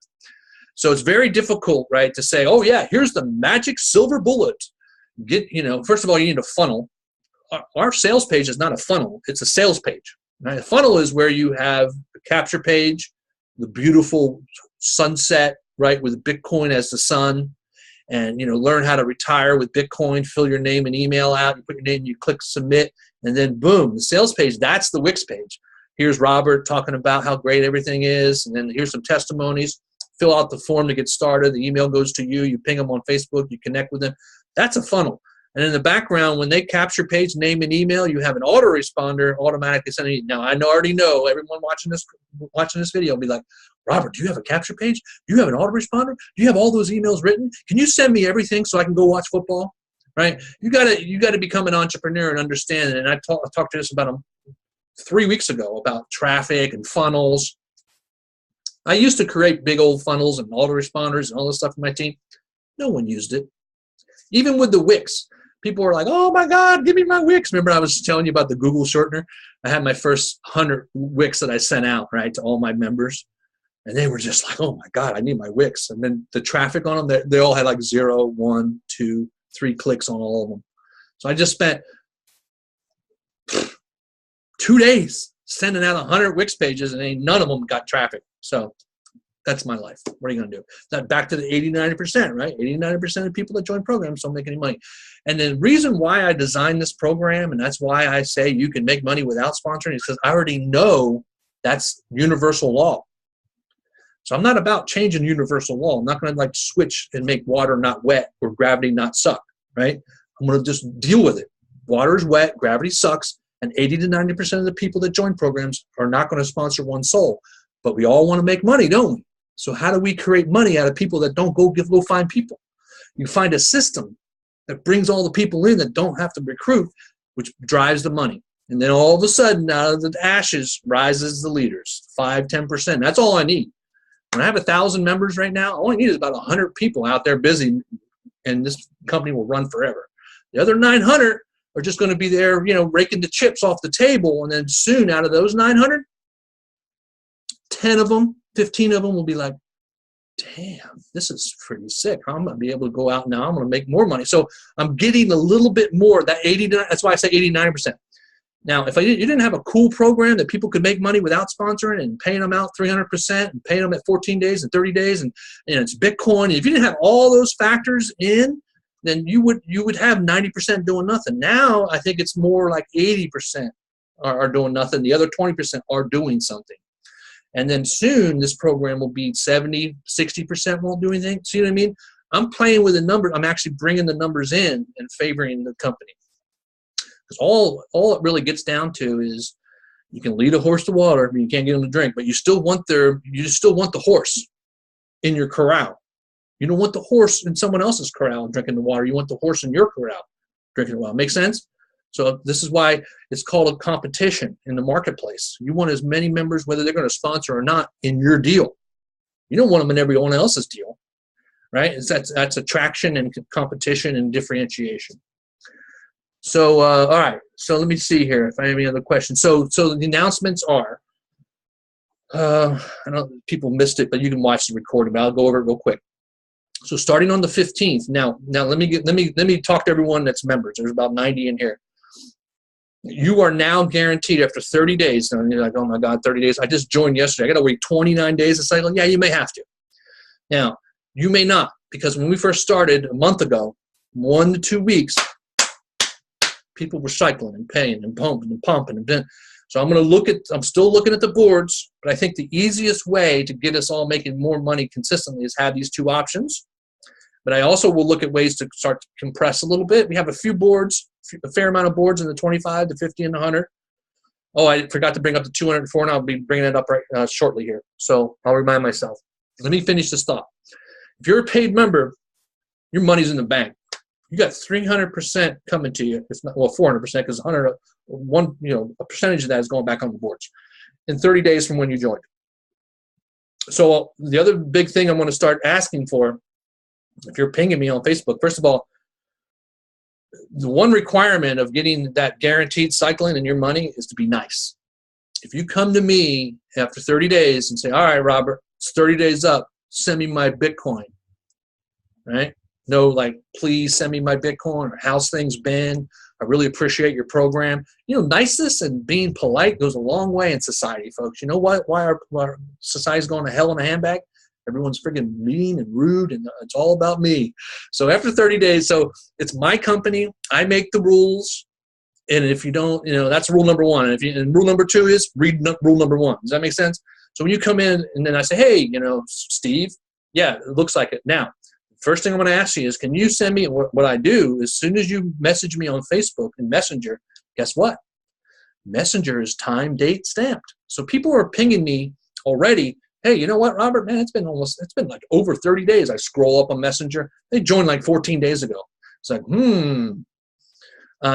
So it's very difficult, right, to say, oh yeah, here's the magic silver bullet. First of all, you need a funnel. Our sales page is not a funnel; it's a sales page. Right? A funnel is where you have the capture page, the beautiful sunset, right, with Bitcoin as the sun. And, learn how to retire with Bitcoin, fill your name and email out, you put your name, you click submit, and then boom, the sales page, that's the Wix page. Here's Robert talking about how great everything is, and then here's some testimonies. Fill out the form to get started. The email goes to you. You ping them on Facebook. You connect with them. That's a funnel. And in the background, when they capture page, name, and email, you have an autoresponder automatically sending you. Now, I already know everyone watching this video will be like, Robert, do you have a capture page? Do you have an autoresponder? Do you have all those emails written? Can you send me everything so I can go watch football? Right? You gotta become an entrepreneur and understand it. And I talked to this about 3 weeks ago about traffic and funnels. I used to create big old funnels and autoresponders and all this stuff for my team. No one used it. Even with the Wix, people were like, oh my God, give me my Wix. Remember I was telling you about the Google shortener? I had my first 100 Wix that I sent out, right, to all my members. And they were just like, oh my God, I need my Wix. And then the traffic on them, they all had like 0, 1, 2, 3 clicks on all of them. So I just spent 2 days sending out 100 Wix pages, and none of them got traffic. So that's my life. What are you going to do? Now back to the 80-90%, right? 80-90% of people that join programs don't make any money. And the reason why I designed this program, and that's why I say you can make money without sponsoring, is because I already know that's universal law. So I'm not about changing universal law. I'm not going to switch and make water not wet or gravity not suck, right? I'm going to just deal with it. Water is wet, gravity sucks, and 80-90% of the people that join programs are not going to sponsor one soul. But we all want to make money, don't we? So how do we create money out of people that don't go find people? You find a system that brings all the people in that don't have to recruit, which drives the money. And then all of a sudden, out of the ashes rises the leaders, 5-10%. That's all I need. When I have 1,000 members right now, all I need is about 100 people out there busy, and this company will run forever. The other 900 are just going to be there, raking the chips off the table, and then soon out of those 900, 10 of them, 15 of them will be like, damn, this is pretty sick. I'm going to be able to go out now. I'm going to make more money. So I'm getting a little bit more. That's why I say 80-90%. Now, if you didn't have a cool program that people could make money without sponsoring and paying them out 300% and paying them at 14 days and 30 days and it's Bitcoin, if you didn't have all those factors in, then you would have 90% doing nothing. Now I think it's more like 80% are doing nothing. The other 20% are doing something. And then soon this program will be 70, 60% won't do anything. See what I mean? I'm playing with a number. I'm actually bringing the numbers in and favoring the company. Because all it really gets down to is you can lead a horse to water, but you can't get them to drink. But you still want the horse in your corral. You don't want the horse in someone else's corral drinking the water. You want the horse in your corral drinking the water. Make sense? So this is why it's called a competition in the marketplace. You want as many members, whether they're going to sponsor or not, in your deal. You don't want them in everyone else's deal, right? That's attraction and competition and differentiation. So, all right. So let me see here if I have any other questions. So the announcements are, I know people missed it, but you can watch the recording. But I'll go over it real quick. So starting on the 15th. Now let me talk to everyone that's members. There's about 90 in here. You are now guaranteed after 30 days. And you're like, oh my God, 30 days. I just joined yesterday. I got to wait 29 days to cycle. Yeah, you may have to. Now, you may not, because when we first started a month ago, 1 to 2 weeks, people were cycling and paying and pumping and pumping. And so I'm still looking at the boards, but I think the easiest way to get us all making more money consistently is have these two options. But I also will look at ways to start to compress a little bit. We have a few boards, a fair amount of boards in the 25, the 50, and the 100. Oh, I forgot to bring up the 204, and I'll be bringing it up right shortly here. So I'll remind myself. Let me finish this thought. If you're a paid member, your money's in the bank. You got 300% coming to you. It's not, well, 400% because a percentage of that is going back on the boards in 30 days from when you joined. So the other big thing I'm going to start asking for, if you're pinging me on Facebook, first of all, the one requirement of getting that guaranteed cycling and your money is to be nice. If you come to me after 30 days and say, all right, Robert, it's 30 days up, send me my Bitcoin, right? No, like, please send me my Bitcoin, or how's things been? I really appreciate your program. Niceness and being polite goes a long way in society, folks. You know what? Why our society's going to hell in a handbag? Everyone's freaking mean and rude, and it's all about me. So after 30 days, so it's my company. I make the rules. And if you don't, that's rule number one. And rule number two is read rule number one. Does that make sense? So when you come in and then I say, hey, Steve, yeah, it looks like it. Now, first thing I'm going to ask you is, can you send me what I do? As soon as you message me on Facebook and Messenger, guess what? Messenger is time, date, stamped. So people are pinging me already. Hey, you know what, Robert? Man, it's been like over 30 days. I scroll up on Messenger. They joined like 14 days ago. It's like,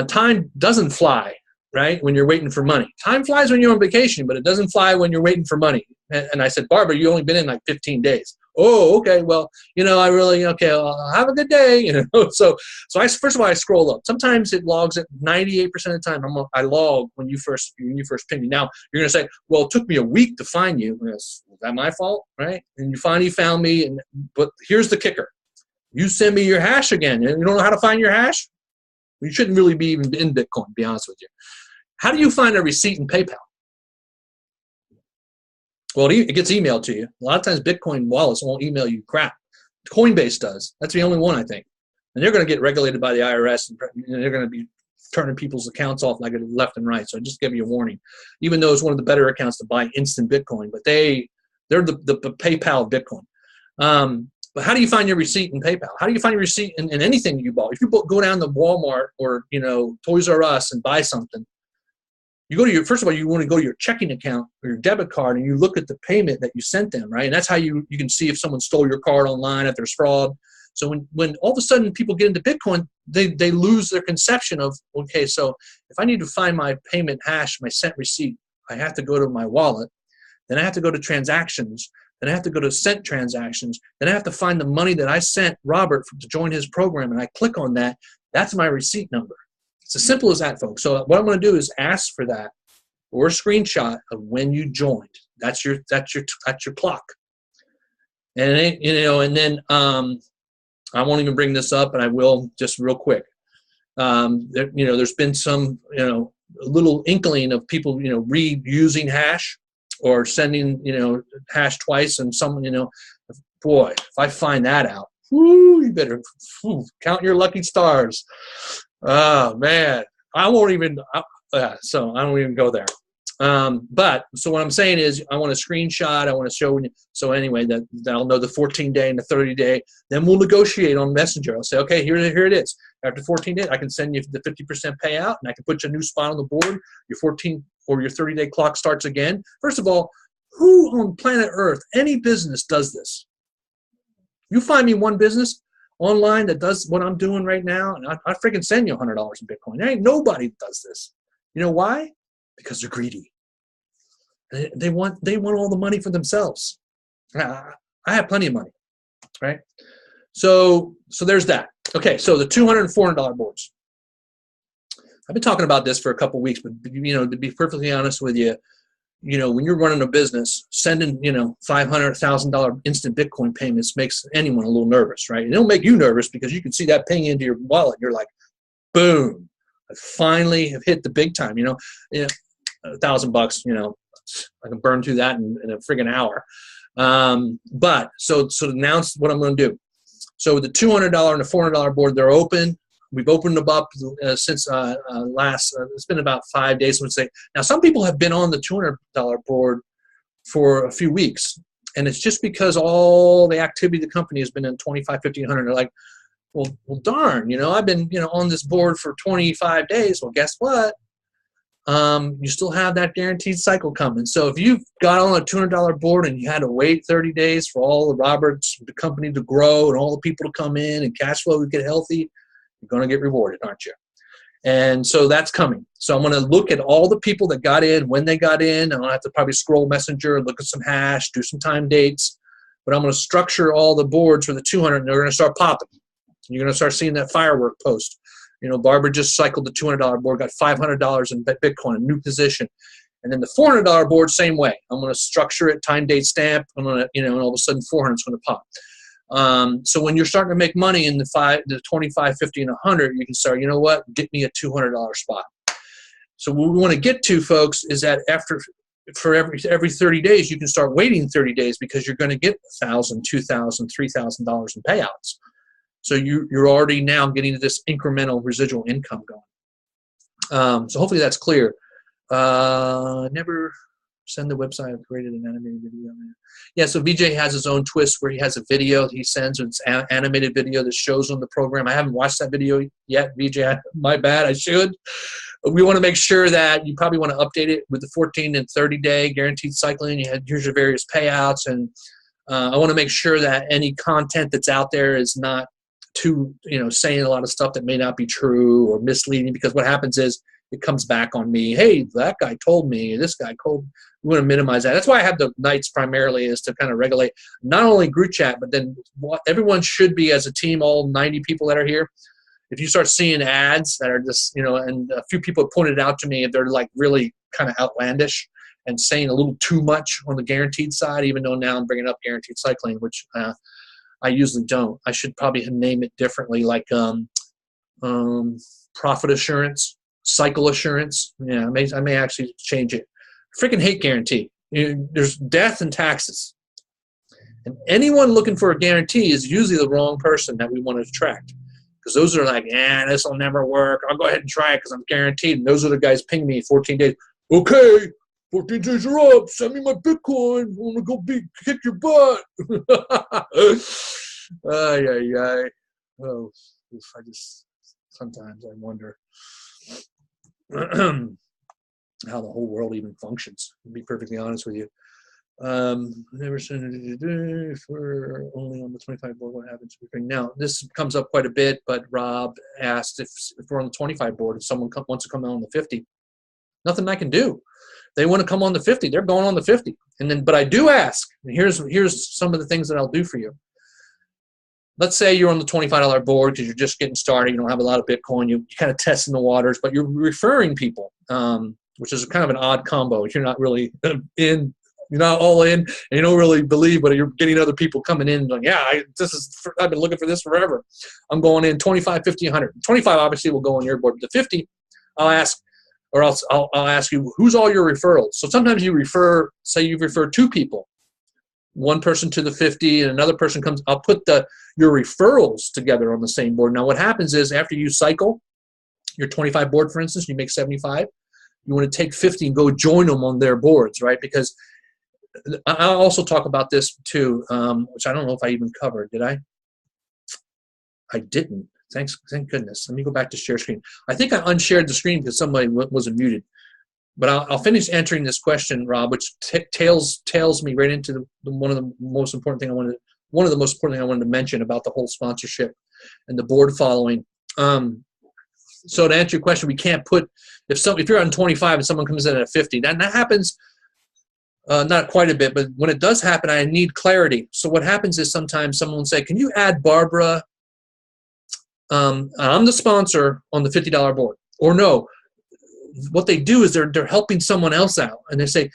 time doesn't fly, right, when you're waiting for money. Time flies when you're on vacation, but it doesn't fly when you're waiting for money. And I said, Barbara, you only been in like 15 days. Oh, okay. Well, I'll have a good day. So first of all, I scroll up. Sometimes it logs at 98% of the time. I log when you first ping me. Now you're going to say, well, it took me a week to find you. Is that my fault? Right. And you finally found me. But here's the kicker. You send me your hash again. And you don't know how to find your hash? You shouldn't really be even in Bitcoin, to be honest with you. How do you find a receipt in PayPal? Well, it gets emailed to you. A lot of times Bitcoin wallets won't email you crap. Coinbase does. That's the only one, I think. And they're going to get regulated by the IRS, and they're going to be turning people's accounts off like left and right. So I just give you a warning. Even though it's one of the better accounts to buy instant Bitcoin, but they're the PayPal of Bitcoin. But how do you find your receipt in PayPal? How do you find your receipt in anything you bought? If you go down to Walmart or Toys R Us and buy something, you go to first of all, you want to go to your checking account or your debit card, and you look at the payment that you sent them, right? And that's how you can see if someone stole your card online, if there's fraud. So when all of a sudden people get into Bitcoin, they lose their conception of, okay, so if I need to find my payment hash, my sent receipt, I have to go to my wallet. Then I have to go to transactions. Then I have to go to sent transactions. Then I have to find the money that I sent Robert to join his program, and I click on that. That's my receipt number. It's as simple as that, folks. So what I'm going to do is ask for that or a screenshot of when you joined. That's your clock. And and then I won't even bring this up, and I will just real quick. There's been some a little inkling of people reusing hash or sending hash twice, and someone boy, if I find that out, you better count your lucky stars. Oh man, I won't even. So I don't even go there. But so what I'm saying is I want a screenshot. I want to show. So anyway, that I'll know the 14-day and the 30-day. Then we'll negotiate on Messenger. I'll say, okay, here it is. After 14 days, I can send you the 50% payout, and I can put you a new spot on the board. Your 14 or your 30-day clock starts again. First of all, who on planet Earth, any business does this? You find me one business online that does what I'm doing right now, and I freaking send you $100 in Bitcoin. There ain't nobody that does this. You know why? Because they're greedy. They want all the money for themselves. I have plenty of money, right? So there's that. Okay, so the $200 and $400 boards. I've been talking about this for a couple of weeks, but to be perfectly honest with you, when you're running a business, sending $500, $1,000 instant Bitcoin payments makes anyone a little nervous, right? And it'll make you nervous because you can see that ping into your wallet. And you're like, boom! I finally have hit the big time. $1,000. I can burn through that in a friggin' hour. But so to announce what I'm going to do. So the $200 and the $400 board, they're open. We've opened them up since it's been about 5 days. Now, some people have been on the $200 board for a few weeks, and it's just because all the activity of the company has been in 25, 1,500. They're like, well, darn, I've been, on this board for 25 days. Well, guess what? You still have that guaranteed cycle coming. So if you've got on a $200 board and you had to wait 30 days for all the company to grow and all the people to come in and cash flow to get healthy, you're going to get rewarded, aren't you? And so that's coming. So I'm going to look at all the people that got in, when they got in. I'll have to probably scroll Messenger, look at some hash, do some time dates. But I'm going to structure all the boards for the 200, and they're going to start popping. You're going to start seeing that firework post. Barbara just cycled the $200 board, got $500 in Bitcoin, a new position. And then the $400 board, same way. I'm going to structure it, time, date, stamp. I'm going to, and all of a sudden 400 is going to pop. So when you're starting to make money in the 25, 50, and 100, you can start, get me a $200 spot. So what we want to get to, folks, is that for every 30 days, you can start waiting 30 days because you're going to get $1,000, $2,000, $3,000 in payouts. So you're already now getting this incremental residual income going. So hopefully that's clear. Never send the website. I've created an animated video. Yeah, so VJ has his own twist where he has a video he sends. It's an animated video that shows on the program. I haven't watched that video yet, VJ. My bad. I should. We want to make sure that you probably want to update it with the 14 and 30-day guaranteed cycling. Here's your various payouts. And I want to make sure that any content that's out there is not too, saying a lot of stuff that may not be true or misleading, because what happens is it comes back on me. Hey, that guy told me, this guy told me. We want to minimize that. That's why I have the nights primarily, is to kind of regulate not only group chat, but then what everyone should be as a team, all 90 people that are here. If you start seeing ads that are just, and a few people have pointed out to me, they're like really kind of outlandish and saying a little too much on the guaranteed side, even though now I'm bringing up guaranteed cycling, which I usually don't. I should probably name it differently, like profit assurance, cycle assurance. Yeah, I may actually change it. Freaking hate guarantee. There's death and taxes. And anyone looking for a guarantee is usually the wrong person that we want to attract. Because those are like, this will never work. I'll go ahead and try it because I'm guaranteed. And those are the guys ping me 14 days. Okay, 14 days are up. Send me my Bitcoin. I want to go kick your butt. Oh, sometimes I wonder how the whole world even functions, to be perfectly honest with you. Never send it if we're only on the 25 board. What happens? Now, this comes up quite a bit, but Rob asked if we're on the 25 board, if someone wants to come out on the 50, nothing I can do. They want to come on the 50, they're going on the 50. But I do ask, and here's some of the things that I'll do for you. Let's say you're on the $25 board because you're just getting started. You don't have a lot of Bitcoin. You're kind of testing the waters, but you're referring people, which is kind of an odd combo. You're not really you're not all in, and you don't really believe, but you're getting other people coming in and going, I've been looking for this forever. I'm going in 25, 50, 100. 25 obviously will go on your board. But the 50, I'll ask, or else I'll ask you, who's all your referrals? So sometimes you say you've referred two people. One person to the 50 and another person comes. I'll put your referrals together on the same board. Now what happens is after you cycle your 25 board, for instance, you make 75. you want to take 50 and go join them on their boards, right? Because I'll also talk about this too, which I don't know if I even covered. Did I? I didn't. Thank goodness. Let me go back to share screen. I think I unshared the screen because somebody wasn't muted. But I'll finish answering this question, Rob, which tails me right into one of the most important thing I wanted to mention about the whole sponsorship and the board following. So to answer your question, we can't put if you're on 25 and someone comes in at 50, that happens not quite a bit, but when it does happen, I need clarity. So what happens is sometimes someone will say, "Can you add Barbara? I'm the sponsor on the $50 board," or no. What they do is they're helping someone else out, and they say,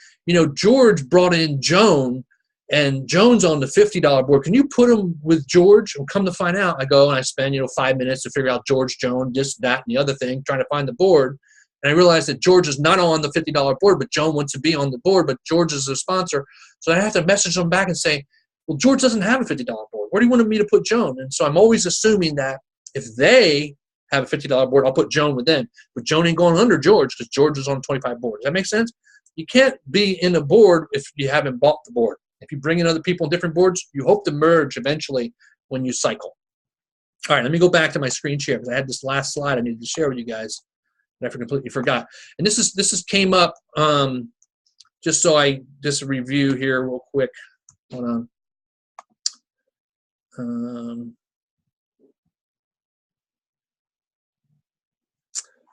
George brought in Joan, and Joan's on the $50 board. Can you put him with George? And come to find out, I go and I spend 5 minutes to figure out George, Joan, this, that, and the other thing, trying to find the board. And I realize that George is not on the $50 board, but Joan wants to be on the board, but George is a sponsor. So I have to message them back and say, well, George doesn't have a $50 board. Where do you want me to put Joan? And so I'm always assuming that if they have a $50 board, I'll put Joan with them. But Joan ain't going under George because George is on 25 board. Does that make sense? You can't be in a board if you haven't bought the board. If you bring in other people on different boards, you hope to merge eventually when you cycle. All right, let me go back to my screen share because I had this last slide I needed to share with you guys that I completely forgot. And this came up just so I just review here real quick. Hold on.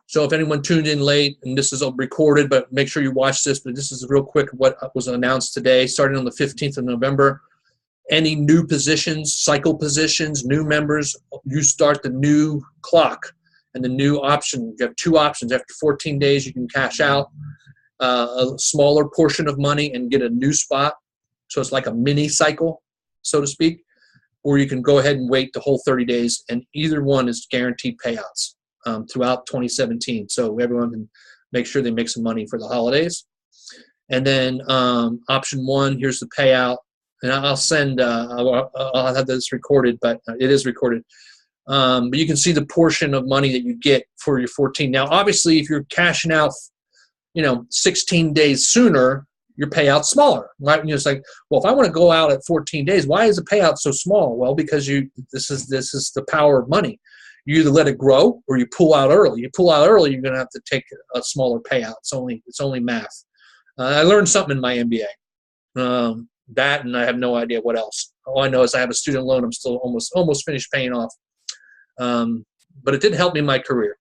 So if anyone tuned in late, and this is recorded, but make sure you watch this, but this is real quick what was announced today, starting on the 15th of November. Any new positions, cycle positions, new members, you start the new clock and the new option. You have two options. After 14 days, you can cash out a smaller portion of money and get a new spot. So it's like a mini cycle, so to speak. Or you can go ahead and wait the whole 30 days, and either one is guaranteed payouts throughout 2017. So everyone can make sure they make some money for the holidays. And then option one, here's the payout. And I'll send, I'll have this recorded, but it is recorded. But you can see the portion of money that you get for your 14. Now, obviously, if you're cashing out, 16 days sooner, your payout's smaller, right? And it's like, well, if I want to go out at 14 days, why is the payout so small? Well, because this is the power of money. You either let it grow or you pull out early. You pull out early, you're going to have to take a smaller payout. It's only math. I learned something in my MBA. That, and I have no idea what else. All I know is I have a student loan I'm still almost finished paying off. But it did help me in my career.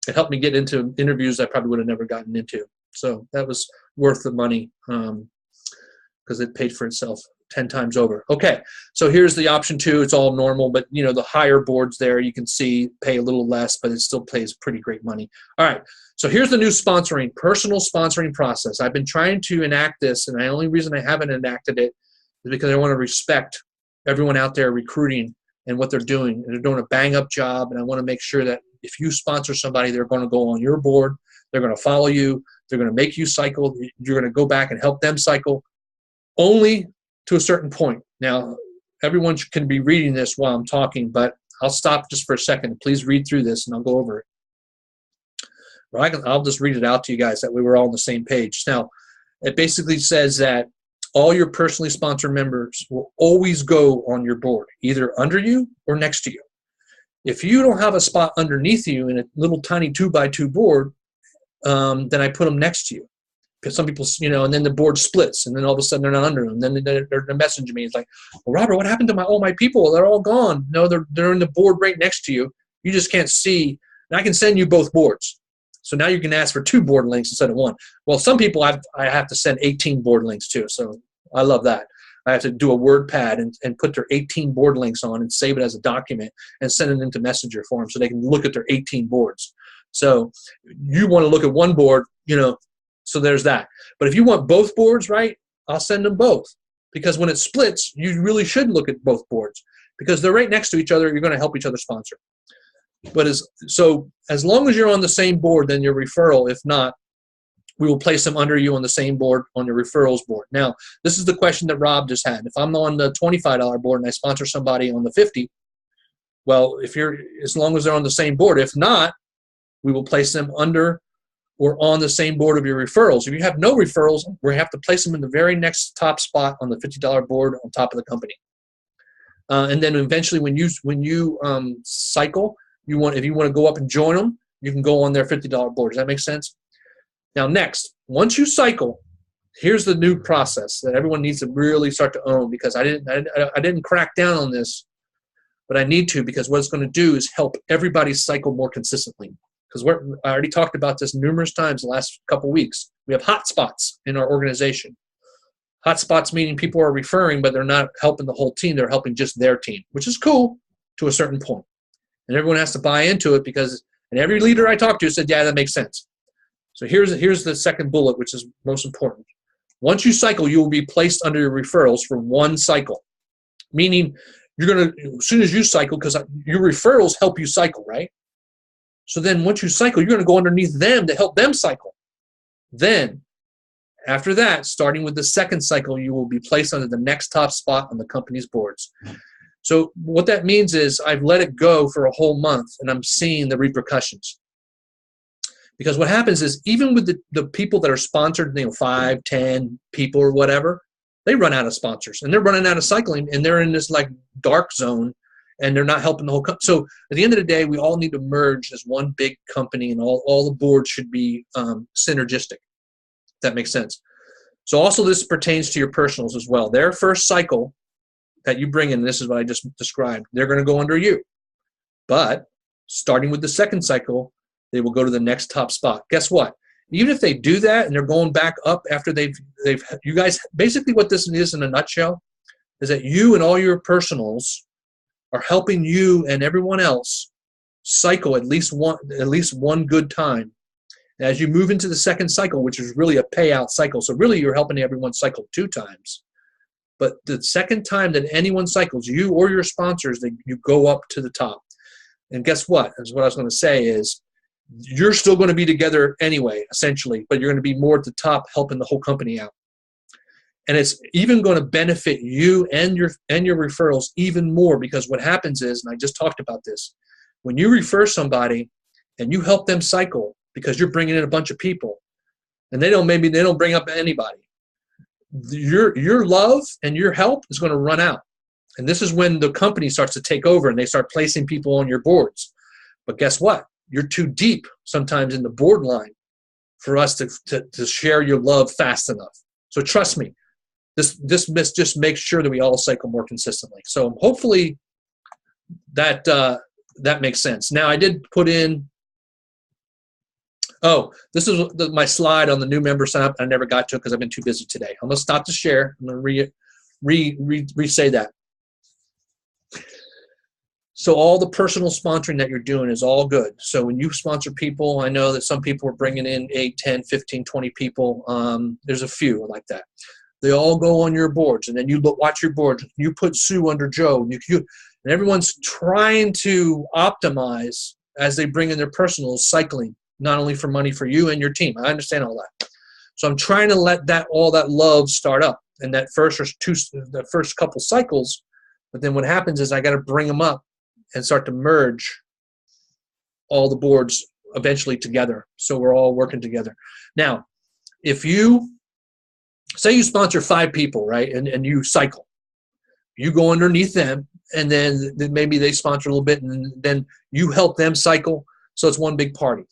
It helped me get into interviews I probably would have never gotten into. So that was worth the money because it paid for itself 10 times over. Okay, so here's the option two. It's all normal, but the higher boards there, you can see pay a little less, but it still pays pretty great money. All right, so here's the new personal sponsoring process. I've been trying to enact this, and the only reason I haven't enacted it is because I want to respect everyone out there recruiting and what they're doing. And they're doing a bang-up job, and I want to make sure that if you sponsor somebody, they're going to go on your board, they're going to follow you, they're going to make you cycle, you're going to go back and help them cycle, only to a certain point. Now, everyone can be reading this while I'm talking, but I'll stop just for a second. Please read through this, and I'll go over it. I'll just read it out to you guys. That way we're all on the same page. Now, it basically says that all your personally sponsored members will always go on your board, either under you or next to you. If you don't have a spot underneath you in a little tiny 2x2 board, then I put them next to you. Because some people, and then the board splits, and then all of a sudden they're not under them. Then they're messaging me. It's like, well, Robert, what happened to all my people? They're all gone. No, they're in the board right next to you. You just can't see. And I can send you both boards. So now you can ask for 2 board links instead of 1. Well, some people I have to send 18 board links to. So I love that. I have to do a WordPad and put their 18 board links on and save it as a document and send it into Messenger for them so they can look at their 18 boards. So you want to look at one board, so there's that. But if you want both boards, right, I'll send them both. Because when it splits, you really should look at both boards. Because they're right next to each other, you're going to help each other sponsor. But as long as you're on the same board, then your referral. If not, we will place them under you on the same board on your referrals board. Now, this is the question that Rob just had. If I'm on the $25 board and I sponsor somebody on the 50, well, as long as they're on the same board. If not, we will place them under or on the same board of your referrals. If you have no referrals, we have to place them in the very next top spot on the $50 board on top of the company. And then eventually when you cycle, if you want to go up and join them, you can go on their $50 board. Does that make sense? Now next, once you cycle, here's the new process that everyone needs to really start to own, because I didn't crack down on this, but I need to, because what it's going to do is help everybody cycle more consistently. Because I already talked about this numerous times the last couple weeks. We have hot spots in our organization. Hot spots meaning people are referring, but they're not helping the whole team. They're helping just their team, which is cool to a certain point. And everyone has to buy into it, and every leader I talked to said, yeah, that makes sense. So here's the second bullet, which is most important. Once you cycle, you will be placed under your referrals for one cycle. Meaning, you're going to, as soon as you cycle, because your referrals help you cycle, right? So then once you cycle, you're going to go underneath them to help them cycle. Then, after that, starting with the second cycle, you will be placed under the next top spot on the company's boards. So what that means is I've let it go for a whole month, and I'm seeing the repercussions. Because what happens is, even with the people that are sponsored, 5, 10 people or whatever, they run out of sponsors, and they're running out of cycling, and they're in this like dark zone, and they're not helping the whole company. So at the end of the day, we all need to merge as one big company, and all the boards should be synergistic. If that makes sense. So also this pertains to your personals as well. Their first cycle that you bring in, this is what I just described, they're going to go under you. But starting with the second cycle, they will go to the next top spot. Guess what? Even if they do that and they're going back up after you guys, basically what this is in a nutshell is that you and all your personals are helping you and everyone else cycle at least one good time. As you move into the second cycle, which is really a payout cycle, so really you're helping everyone cycle 2 times. But the second time that anyone cycles, you or your sponsors, you go up to the top. And guess what? That's what I was going to say is, you're still going to be together anyway, essentially, but you're going to be more at the top helping the whole company out. And it's even going to benefit you and your referrals even more, because what happens is, and I just talked about this, when you refer somebody and you help them cycle because you're bringing in a bunch of people and they don't bring up anybody, your love and your help is going to run out. And this is when the company starts to take over and they start placing people on your boards. But guess what? You're too deep sometimes in the board line for us to share your love fast enough. So trust me, this just makes sure that we all cycle more consistently. So hopefully that makes sense. Now I did put in, this is my slide on the new member sign up. I never got to it because I've been too busy today. I'm going to stop to share. I'm going to re-say that. So all the personal sponsoring that you're doing is all good. So when you sponsor people, I know that some people are bringing in 8, 10, 15, 20 people. There's a few like that. They all go on your boards, and then you watch your boards. You put Sue under Joe, and everyone's trying to optimize as they bring in their personal cycling, not only for money for you and your team. I understand all that. So I'm trying to let all that love start up in that the first couple cycles. But then what happens is I got to bring them up and start to merge all the boards eventually together, so we're all working together. Now, if you say you sponsor 5 people, right, and you cycle, you go underneath them, and then maybe they sponsor a little bit, and then you help them cycle, so it's one big party.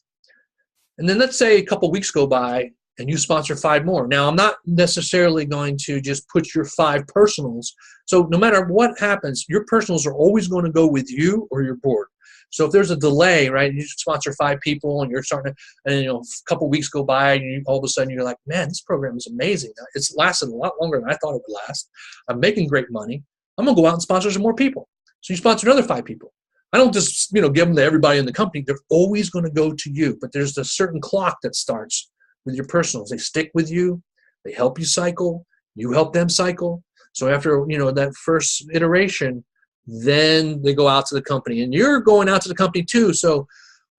And then let's say a couple weeks go by, and you sponsor 5 more. Now, I'm not necessarily going to just put your 5 personals. So no matter what happens, your personals are always going to go with you or your board. So if there's a delay, right, you sponsor 5 people and you're starting to, and a couple weeks go by and all of a sudden you're like, man, this program is amazing. It's lasted a lot longer than I thought it would last. I'm making great money. I'm going to go out and sponsor some more people. So you sponsor another 5 people. I don't just, give them to everybody in the company. They're always going to go to you. But there's a certain clock that starts with your personals. They stick with you. They help you cycle. You help them cycle. So after, that first iteration, then they go out to the company. And you're going out to the company too. So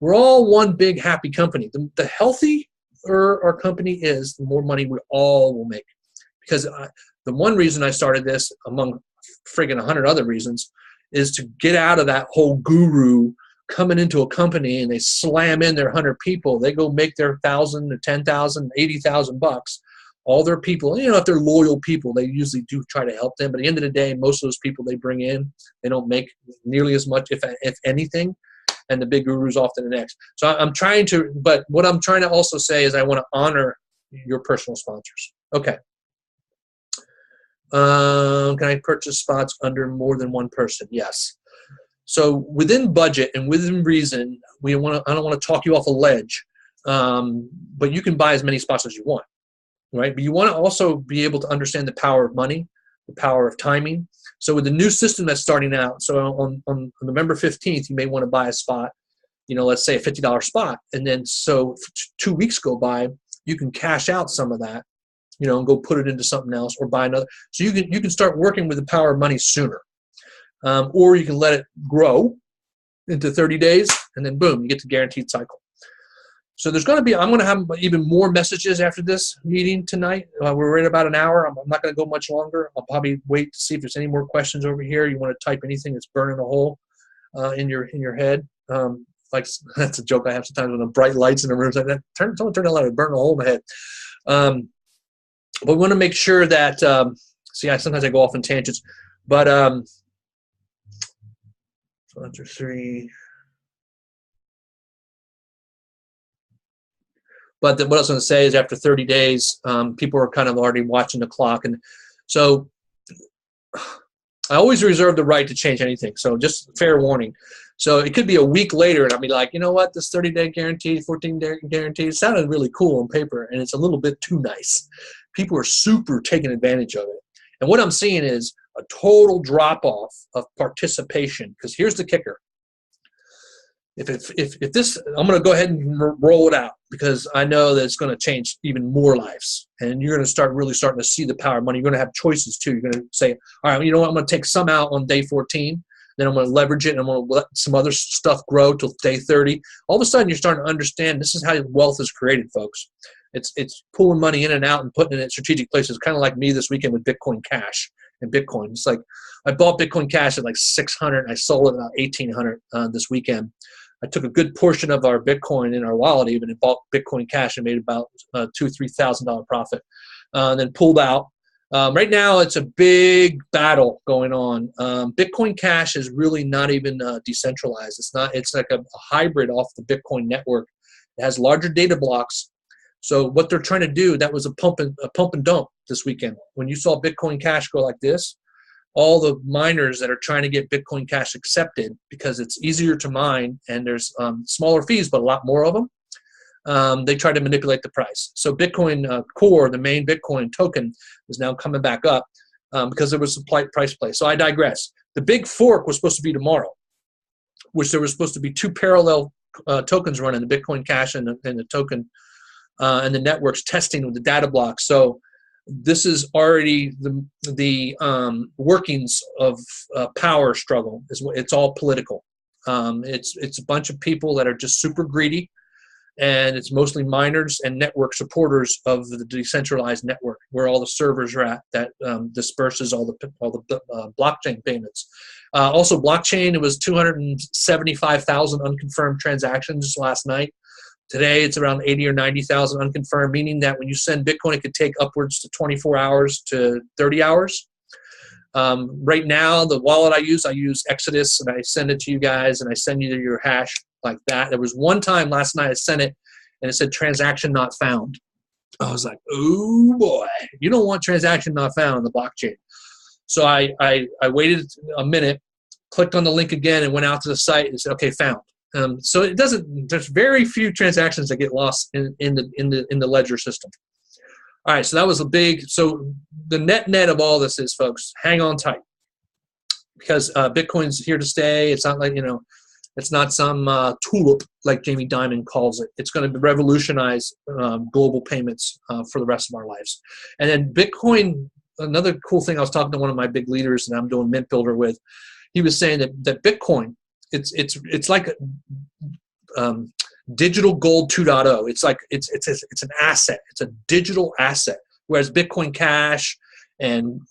we're all one big happy company. The healthier our company is, the more money we all will make. Because the one reason I started this, among friggin' 100 other reasons, is to get out of that whole guru coming into a company and they slam in their 100 people. They go make their 1,000 to 10,000, 80,000 bucks. All their people, if they're loyal people, they usually do try to help them. But at the end of the day, most of those people they bring in, they don't make nearly as much, if anything. And the big guru's off to the next. So but what I'm trying to also say is I want to honor your personal sponsors. Okay. Can I purchase spots under more than one person? Yes. So within budget and within reason, I don't want to talk you off a ledge, but you can buy as many spots as you want, right? But you want to also be able to understand the power of money, the power of timing. So with the new system that's starting out, so on November 15th, you may want to buy a spot, let's say a $50 spot. And then so 2 weeks go by, you can cash out some of that, and go put it into something else or buy another. So you can start working with the power of money sooner. Or you can let it grow into 30 days and then boom, you get the guaranteed cycle. So I'm going to have even more messages after this meeting tonight. We're in about an hour. I'm not going to go much longer. I'll probably wait to see if there's any more questions over here. You want to type anything that's burning a hole in your head. Like that's a joke I have sometimes when the bright lights in the rooms like that. Someone turn the light and burn a hole in my head. But we want to make sure that, sometimes I go off in tangents, but 1 through 3. But what I was going to say is after 30 days, people are kind of already watching the clock. And so I always reserve the right to change anything. So just fair warning. So it could be a week later and I'll be like, you know what, this 30-day guarantee, 14-day guarantee, it sounded really cool on paper and it's a little bit too nice. People are super taking advantage of it. And what I'm seeing is a total drop-off of participation. Because here's the kicker. If this, I'm going to go ahead and roll it out because I know that it's going to change even more lives. And you're going to starting to see the power of money. You're going to have choices too. You're going to say, all right, you know what, I'm going to take some out on day 14. Then I'm going to leverage it and I'm going to let some other stuff grow till day 30. All of a sudden, you're starting to understand this is how wealth is created, folks. It's pulling money in and out and putting it in strategic places, kind of like me this weekend with Bitcoin Cash and Bitcoin. It's like I bought Bitcoin Cash at like 600 and I sold it at about 1,800 this weekend. I took a good portion of our Bitcoin in our wallet even and bought Bitcoin Cash and made about $2,000-3,000 profit and then pulled out. Right now, it's a big battle going on. Bitcoin Cash is really not even decentralized. It's like a hybrid off the Bitcoin network. It has larger data blocks. So what they're trying to do, that was a pump and dump this weekend. When you saw Bitcoin Cash go like this, all the miners that are trying to get Bitcoin Cash accepted because it's easier to mine and there's smaller fees, but a lot more of them, they try to manipulate the price. So Bitcoin Core, the main Bitcoin token, is now coming back up because there was a price play. So I digress. The big fork was supposed to be tomorrow, which there was supposed to be two parallel tokens running, the Bitcoin Cash and the token and the networks testing with the data blocks. So this is already the workings of power struggle. It's all political. It's a bunch of people that are just super greedy, and it's mostly miners and network supporters of the decentralized network, where all the servers are at that disperses all the blockchain payments. Also, blockchain, it was 275,000 unconfirmed transactions last night. Today, it's around 80 or 90,000 unconfirmed, meaning that when you send Bitcoin, it could take upwards to 24 hours to 30 hours. Right now, the wallet I use Exodus, and I send it to you guys, and I send you your hash like that. There was one time last night I sent it, and it said transaction not found. I was like, oh boy, you don't want transaction not found on the blockchain. So I waited a minute, clicked on the link again, and went out to the site and said, okay, found. So it doesn't. There's very few transactions that get lost in the ledger system. All right, so that was a big. So the net of all this is, folks, hang on tight, because Bitcoin's here to stay. It's not like it's not some tulip like Jamie Dimon calls it. It's going to revolutionize global payments for the rest of our lives. And then Bitcoin. Another cool thing, I was talking to one of my big leaders that I'm doing Mint Builder with. He was saying that Bitcoin. It's like digital gold 2.0. It's like it's an asset. It's a digital asset. Whereas Bitcoin Cash and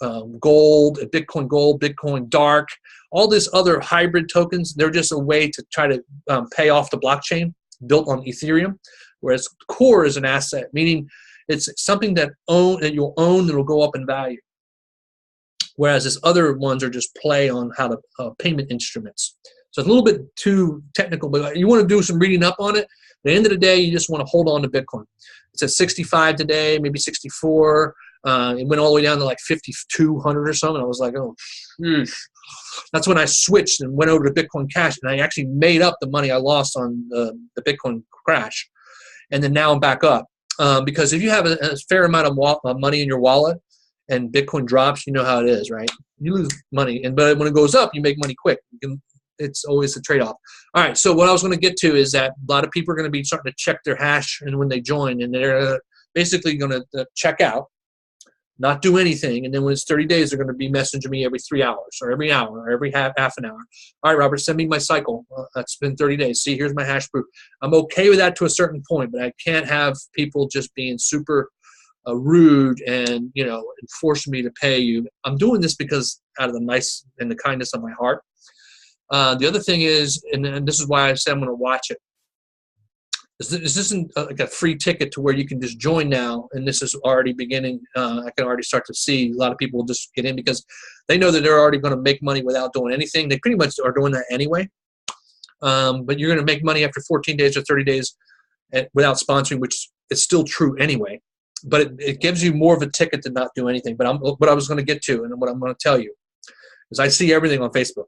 gold, and Bitcoin Gold, Bitcoin Dark, all these other hybrid tokens. They're just a way to try to pay off the blockchain built on Ethereum, whereas Core is an asset, meaning it's something that you'll own that will go up in value. Whereas this other ones are just play on how to payment instruments. So it's a little bit too technical, but you want to do some reading up on it. At the end of the day, you just want to hold on to Bitcoin. It's at 65 today, maybe 64. It went all the way down to like 5,200 or something. I was like, oh, sheesh. That's when I switched and went over to Bitcoin Cash, and I actually made up the money I lost on the Bitcoin crash. And then now I'm back up. Because if you have a fair amount of money in your wallet and Bitcoin drops, you know how it is, right? You lose money. But when it goes up, you make money quick. It's always a trade-off. All right, so what I was going to get to is that a lot of people are going to be starting to check their hash and when they join, and they're basically going to check out, not do anything, and then when it's 30 days, they're going to be messaging me every 3 hours or every hour or every half an hour. All right, Robert, send me my cycle. That's been 30 days. See, here's my hash proof. I'm okay with that to a certain point, but I can't have people just being super rude and, enforcing me to pay you. I'm doing this because out of the nice and the kindness of my heart. The other thing is, and this is why I said I'm going to watch it, this isn't like a free ticket to where you can just join now, and this is already beginning. I can already start to see a lot of people just get in because they know that they're already going to make money without doing anything. They pretty much are doing that anyway. But you're going to make money after 14 days or 30 days without sponsoring, which is still true anyway. But it gives you more of a ticket to not do anything. But what I was going to get to and what I'm going to tell you is I see everything on Facebook.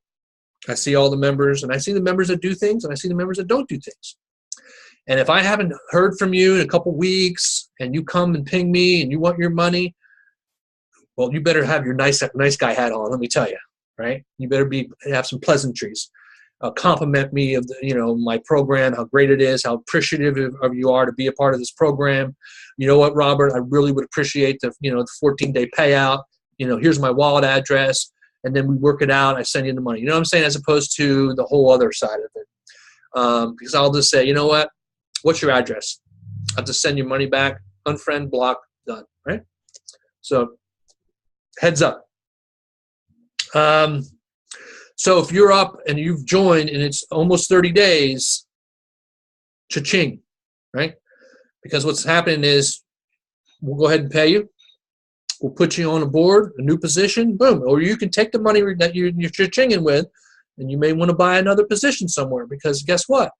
I see all the members, and I see the members that do things, and I see the members that don't do things. And if I haven't heard from you in a couple weeks, and you come and ping me, and you want your money, well, you better have your nice guy hat on. Let me tell you, right? You better have some pleasantries. Compliment me of my program, how great it is, how appreciative of you are to be a part of this program. You know what, Robert? I really would appreciate the 14-day payout. Here's my wallet address. And then we work it out. I send you the money. You know what I'm saying? As opposed to the whole other side of it. Because I'll just say, you know what? What's your address? I'll just send your money back. Unfriend, block, done. Right? So heads up. So if you're up and you've joined and it's almost 30 days, cha-ching, right? Because what's happening is we'll go ahead and pay you. We'll put you on a board, a new position, boom. Or you can take the money that you're cha-chinging with, and you may want to buy another position somewhere because guess what?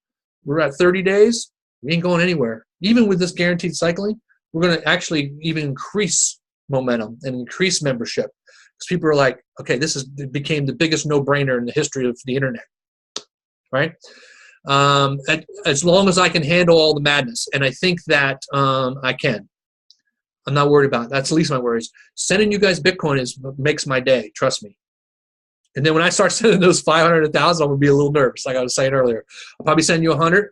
We're at 30 days. We ain't going anywhere. Even with this guaranteed cycling, we're going to actually even increase momentum and increase membership. Because people are like, okay, it became the biggest no-brainer in the history of the internet, right? As long as I can handle all the madness, and I think that I can. I'm not worried about it. That's the least of my worries. Sending you guys Bitcoin makes my day. Trust me. And then when I start sending those 500 and 1,000, I'm going to be a little nervous, like I was saying earlier. I'll probably send you 100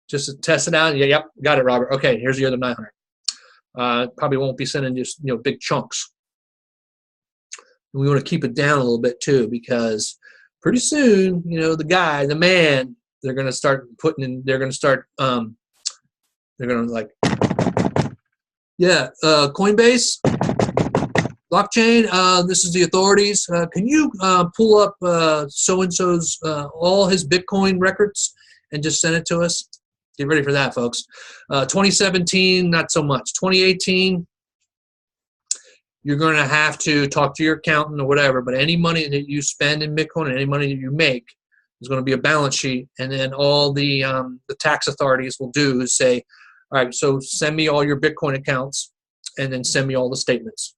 just to test it out. Yeah, yep, got it, Robert. Okay, here's the other 900. Probably won't be sending just big chunks. And we want to keep it down a little bit too because pretty soon, the man, they're going to start putting in. They're going to start. They're going to like. Yeah, Coinbase, blockchain, this is the authorities. Can you pull up so-and-so's, all his Bitcoin records and just send it to us? Get ready for that, folks. 2017, not so much. 2018, you're going to have to talk to your accountant or whatever, but any money that you spend in Bitcoin and any money that you make is going to be a balance sheet, and then all the tax authorities will do is say, all right, so send me all your Bitcoin accounts and then send me all the statements.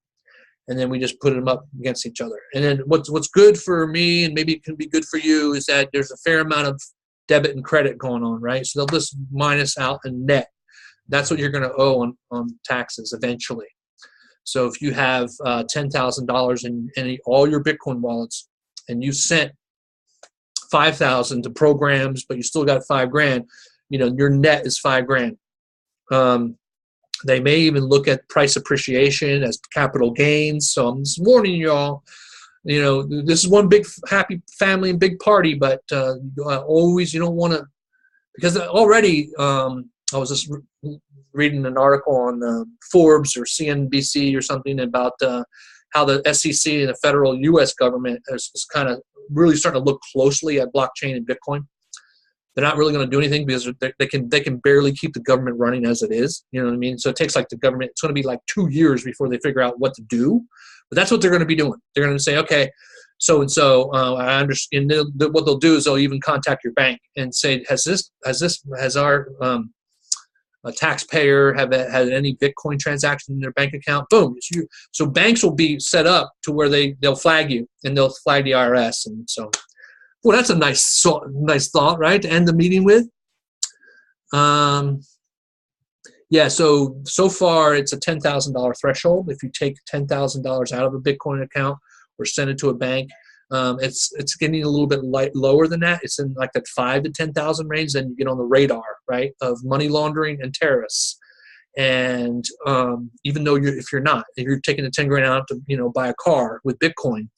And then we just put them up against each other. And then what's good for me, and maybe it can be good for you, is that there's a fair amount of debit and credit going on, right? So they'll just minus out and net. That's what you're going to owe on taxes eventually. So if you have $10,000 in all your Bitcoin wallets and you sent $5,000 to programs, but you still got $5,000, your net is $5,000. They may even look at price appreciation as capital gains. So I'm just warning y'all, this is one big happy family and big party, but always you don't want to, because already I was just reading an article on Forbes or CNBC or something about how the SEC and the federal U.S. government is kind of really starting to look closely at blockchain and Bitcoin. They're not really going to do anything because they can barely keep the government running as it is. You know what I mean? So it takes like the government, it's going to be like 2 years before they figure out what to do. But that's what they're going to be doing. They're going to say, okay, so-and-so, I understand. What they'll do is they'll even contact your bank and say, has our a taxpayer have had any Bitcoin transaction in their bank account? Boom. So banks will be set up to where they'll flag you, and they'll flag the IRS. And so, well, that's a nice thought, right, to end the meeting with. Yeah, so far it's a $10,000 threshold. If you take $10,000 out of a Bitcoin account or send it to a bank, it's getting a little bit lower than that. It's in like that 5 to 10,000 range. Then you get on the radar, right, of money laundering and terrorists. And even though if you're taking the 10 grand out to buy a car with Bitcoin,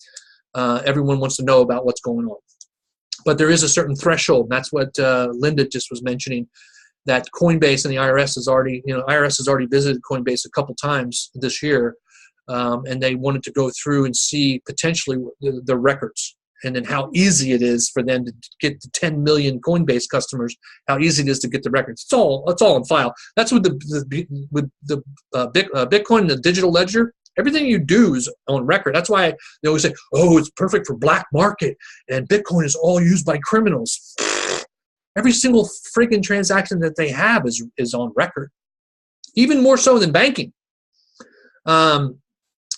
everyone wants to know about what's going on. But there is a certain threshold. And that's what Linda just was mentioning. That Coinbase and the IRS has already visited Coinbase a couple times this year, and they wanted to go through and see potentially the records, and then how easy it is for them to get the 10 million Coinbase customers. How easy it is to get the records. It's all on file. That's with the Bitcoin, the digital ledger. Everything you do is on record. That's why they always say, "Oh, it's perfect for black market," and Bitcoin is all used by criminals. Every single freaking transaction that they have is on record, even more so than banking.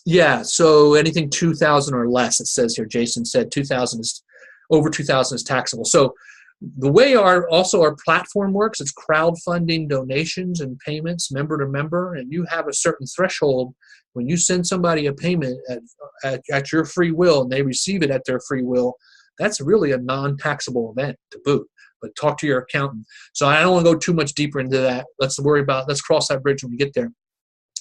Yeah, so anything 2,000 or less, it says here. Jason said 2,000 is over 2,000 is taxable. So the way our platform works, it's crowdfunding donations and payments, member to member, and you have a certain threshold when you send somebody a payment at your free will, and they receive it at their free will. That's really a non-taxable event to boot. But talk to your accountant. So I don't want to go too much deeper into that. Let's cross that bridge when we get there.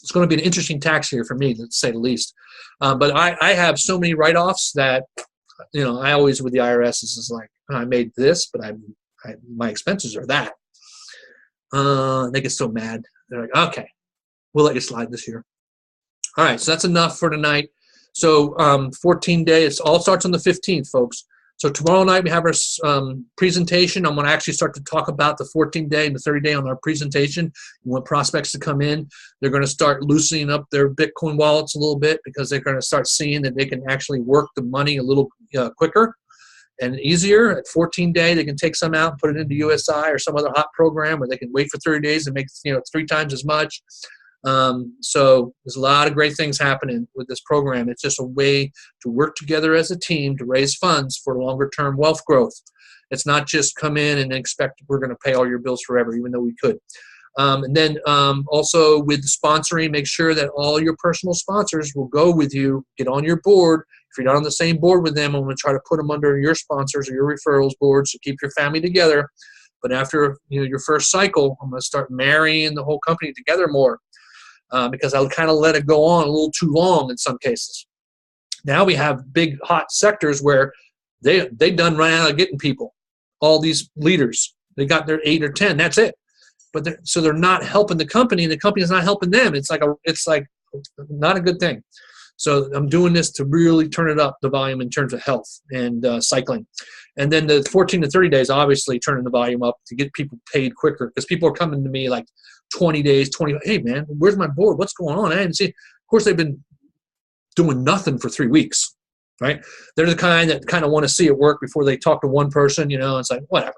It's going to be an interesting tax year for me, to say the least. But I have so many write-offs that, I always with the IRS is like, I made this, but my expenses are that. They get so mad. They're like, okay, we'll let you slide this year. All right, so that's enough for tonight. So 14 days. It all starts on the 15th, folks. So tomorrow night we have our presentation. I'm going to actually start to talk about the 14-day and the 30-day on our presentation. We want prospects to come in. They're going to start loosening up their Bitcoin wallets a little bit because they're going to start seeing that they can actually work the money a little quicker and easier. At 14-day, they can take some out and put it into USI or some other hot program, or they can wait for 30 days and make 3 times as much. So there's a lot of great things happening with this program. It's just a way to work together as a team to raise funds for longer-term wealth growth. It's not just come in and expect we're going to pay all your bills forever, even though we could. And then also with sponsoring, make sure that all your personal sponsors will go with you, get on your board. If you're not on the same board with them, I'm going to try to put them under your sponsors or your referrals boards to keep your family together. But after your first cycle, I'm going to start marrying the whole company together more. Because I kind of let it go on a little too long in some cases. Now we have big hot sectors where they done run out of getting people. All these leaders, they got their 8 or 10. That's it. But they're not helping the company, and the company is not helping them. It's like not a good thing. So I'm doing this to really turn it up, the volume in terms of health and cycling. And then the 14 to 30 days, obviously turning the volume up to get people paid quicker, because people are coming to me like 20 days, hey man, where's my board? What's going on? I didn't see. Of course, they've been doing nothing for 3 weeks, right? They're the kind that kind of want to see it work before they talk to one person, it's like, whatever.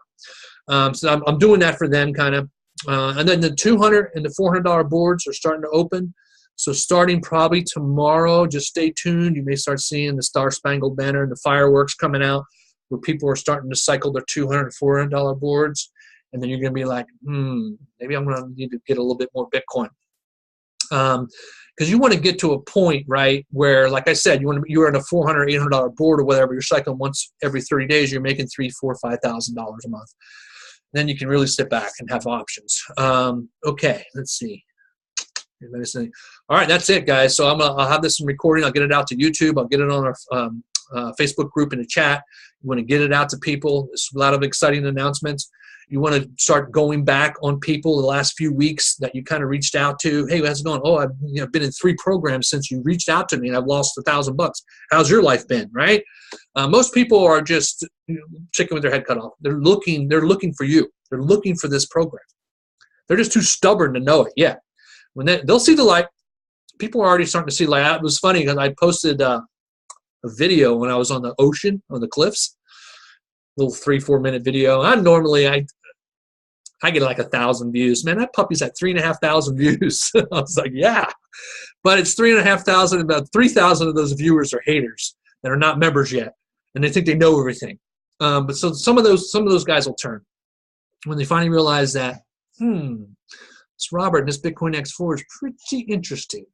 So I'm doing that for them kind of. And then the $200 and the $400 boards are starting to open. So starting probably tomorrow, just stay tuned. You may start seeing the Star Spangled Banner and the fireworks coming out, where people are starting to cycle their $200 and $400 boards. And then you're going to be like, maybe I'm going to need to get a little bit more Bitcoin. Because you want to get to a point, right, where, like I said, you're in a $400, $800 board or whatever. You're cycling once every 30 days. You're making $3,000, $4,000, $5,000 a month. Then you can really sit back and have options. Okay, let's see. All right, that's it, guys. So I'll have this in recording. I'll get it out to YouTube. I'll get it on our Facebook group in the chat. You want to get it out to people. There's a lot of exciting announcements. You want to start going back on people the last few weeks that you kind of reached out to. Hey, how's it going? Oh, I've been in 3 programs since you reached out to me, and I've lost $1,000. How's your life been, right? Most people are just chicken with their head cut off. They're looking for you. They're looking for this program. They're just too stubborn to know it yet. When they'll see the light, people are already starting to see the light. It was funny because I posted a video when I was on the ocean, on the cliffs, little 3-4 minute video. I get like 1,000 views. Man, that puppy's at 3,500 views. I was like, yeah, but it's 3,500. About 3,000 of those viewers are haters that are not members yet, and they think they know everything. But so some of those guys will turn when they finally realize that, this Robert and this Bitcoin X4 is pretty interesting.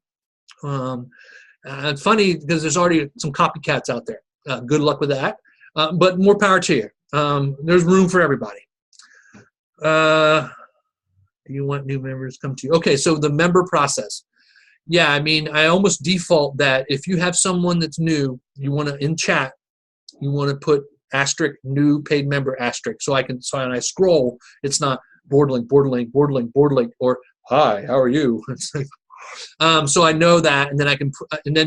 It's funny because there's already some copycats out there. Good luck with that. But more power to you. There's room for everybody. Do you want new members to come to you? Okay, so the member process. Yeah, I mean, I almost default that if you have someone that's new, you want to, in chat, you want to put asterisk, new paid member asterisk. So when I scroll, it's not board link, or hi, how are you? So I know that, and then I can,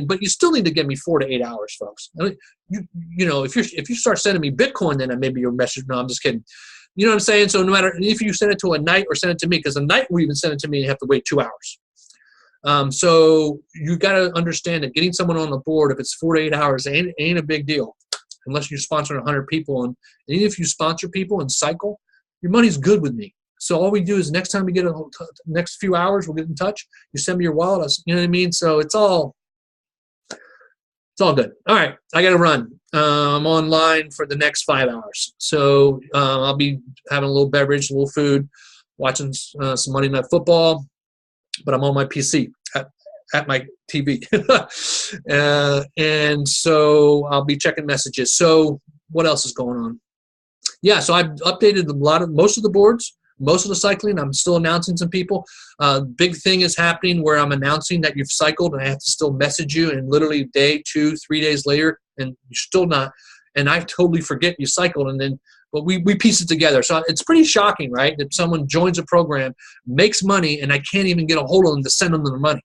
but you still need to give me 4 to 8 hours, folks. You know, if you start sending me Bitcoin, then maybe your message. No, I'm just kidding. You know what I'm saying? So no matter if you send it to a night or send it to me, because a night will even send it to me, you have to wait 2 hours. So you got to understand that getting someone on the board, if it's 4 to 8 hours, ain't a big deal, unless you're sponsoring 100 people. And even if you sponsor people and cycle, your money's good with me. So all we do is next time we get next few hours, we'll get in touch. You send me your wallet. You know what I mean? So it's all good. All right, I got to run. I'm online for the next 5 hours. So I'll be having a little beverage, a little food, watching some Monday Night Football, but I'm on my PC at my TV. And so I'll be checking messages. So what else is going on? Yeah, so I've updated most of the boards. Most of the cycling, I'm still announcing some people. Big thing is happening where I'm announcing that you've cycled, and I have to still message you, and literally day, 2, 3 days later, and you're still not. And I totally forget you cycled, but we piece it together. So it's pretty shocking, right? That someone joins a program, makes money, and I can't even get a hold of them to send them their money.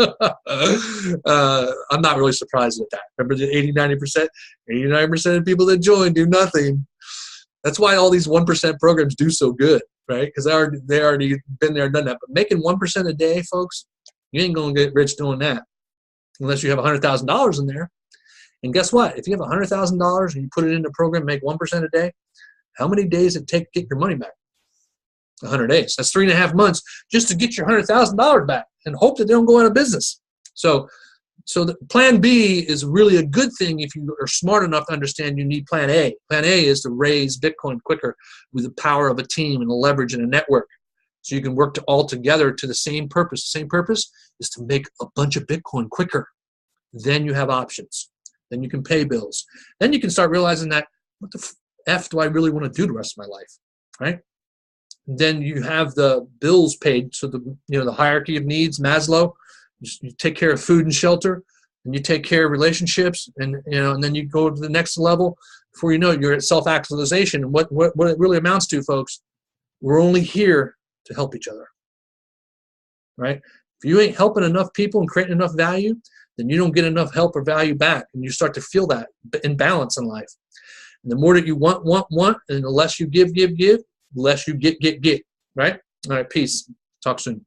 I'm not really surprised at that. Remember the 80-90%? 89% of people that join do nothing. That's why all these 1% programs do so good, right? Because they already been there, done that. But making 1% a day, folks, you ain't going to get rich doing that unless you have $100,000 in there. And guess what? If you have $100,000 and you put it in a program, make 1% a day, how many days it take to get your money back? 100 days. That's 3.5 months just to get your $100,000 back and hope that they don't go out of business. So the plan B is really a good thing if you are smart enough to understand you need plan A. Plan A is to raise Bitcoin quicker with the power of a team and a leverage and a network. So you can work all together to the same purpose. The same purpose is to make a bunch of Bitcoin quicker. Then you have options. Then you can pay bills. Then you can start realizing that, what the F do I really want to do the rest of my life, right? Then you have the bills paid. So the hierarchy of needs, Maslow. You take care of food and shelter, and you take care of relationships, and then you go to the next level. Before you know it, you're at self-actualization. And what it really amounts to, folks, we're only here to help each other, right? If you ain't helping enough people and creating enough value, then you don't get enough help or value back, and you start to feel that imbalance in life. And the more that you want, and the less you give, the less you get, right? All right, peace. Talk soon.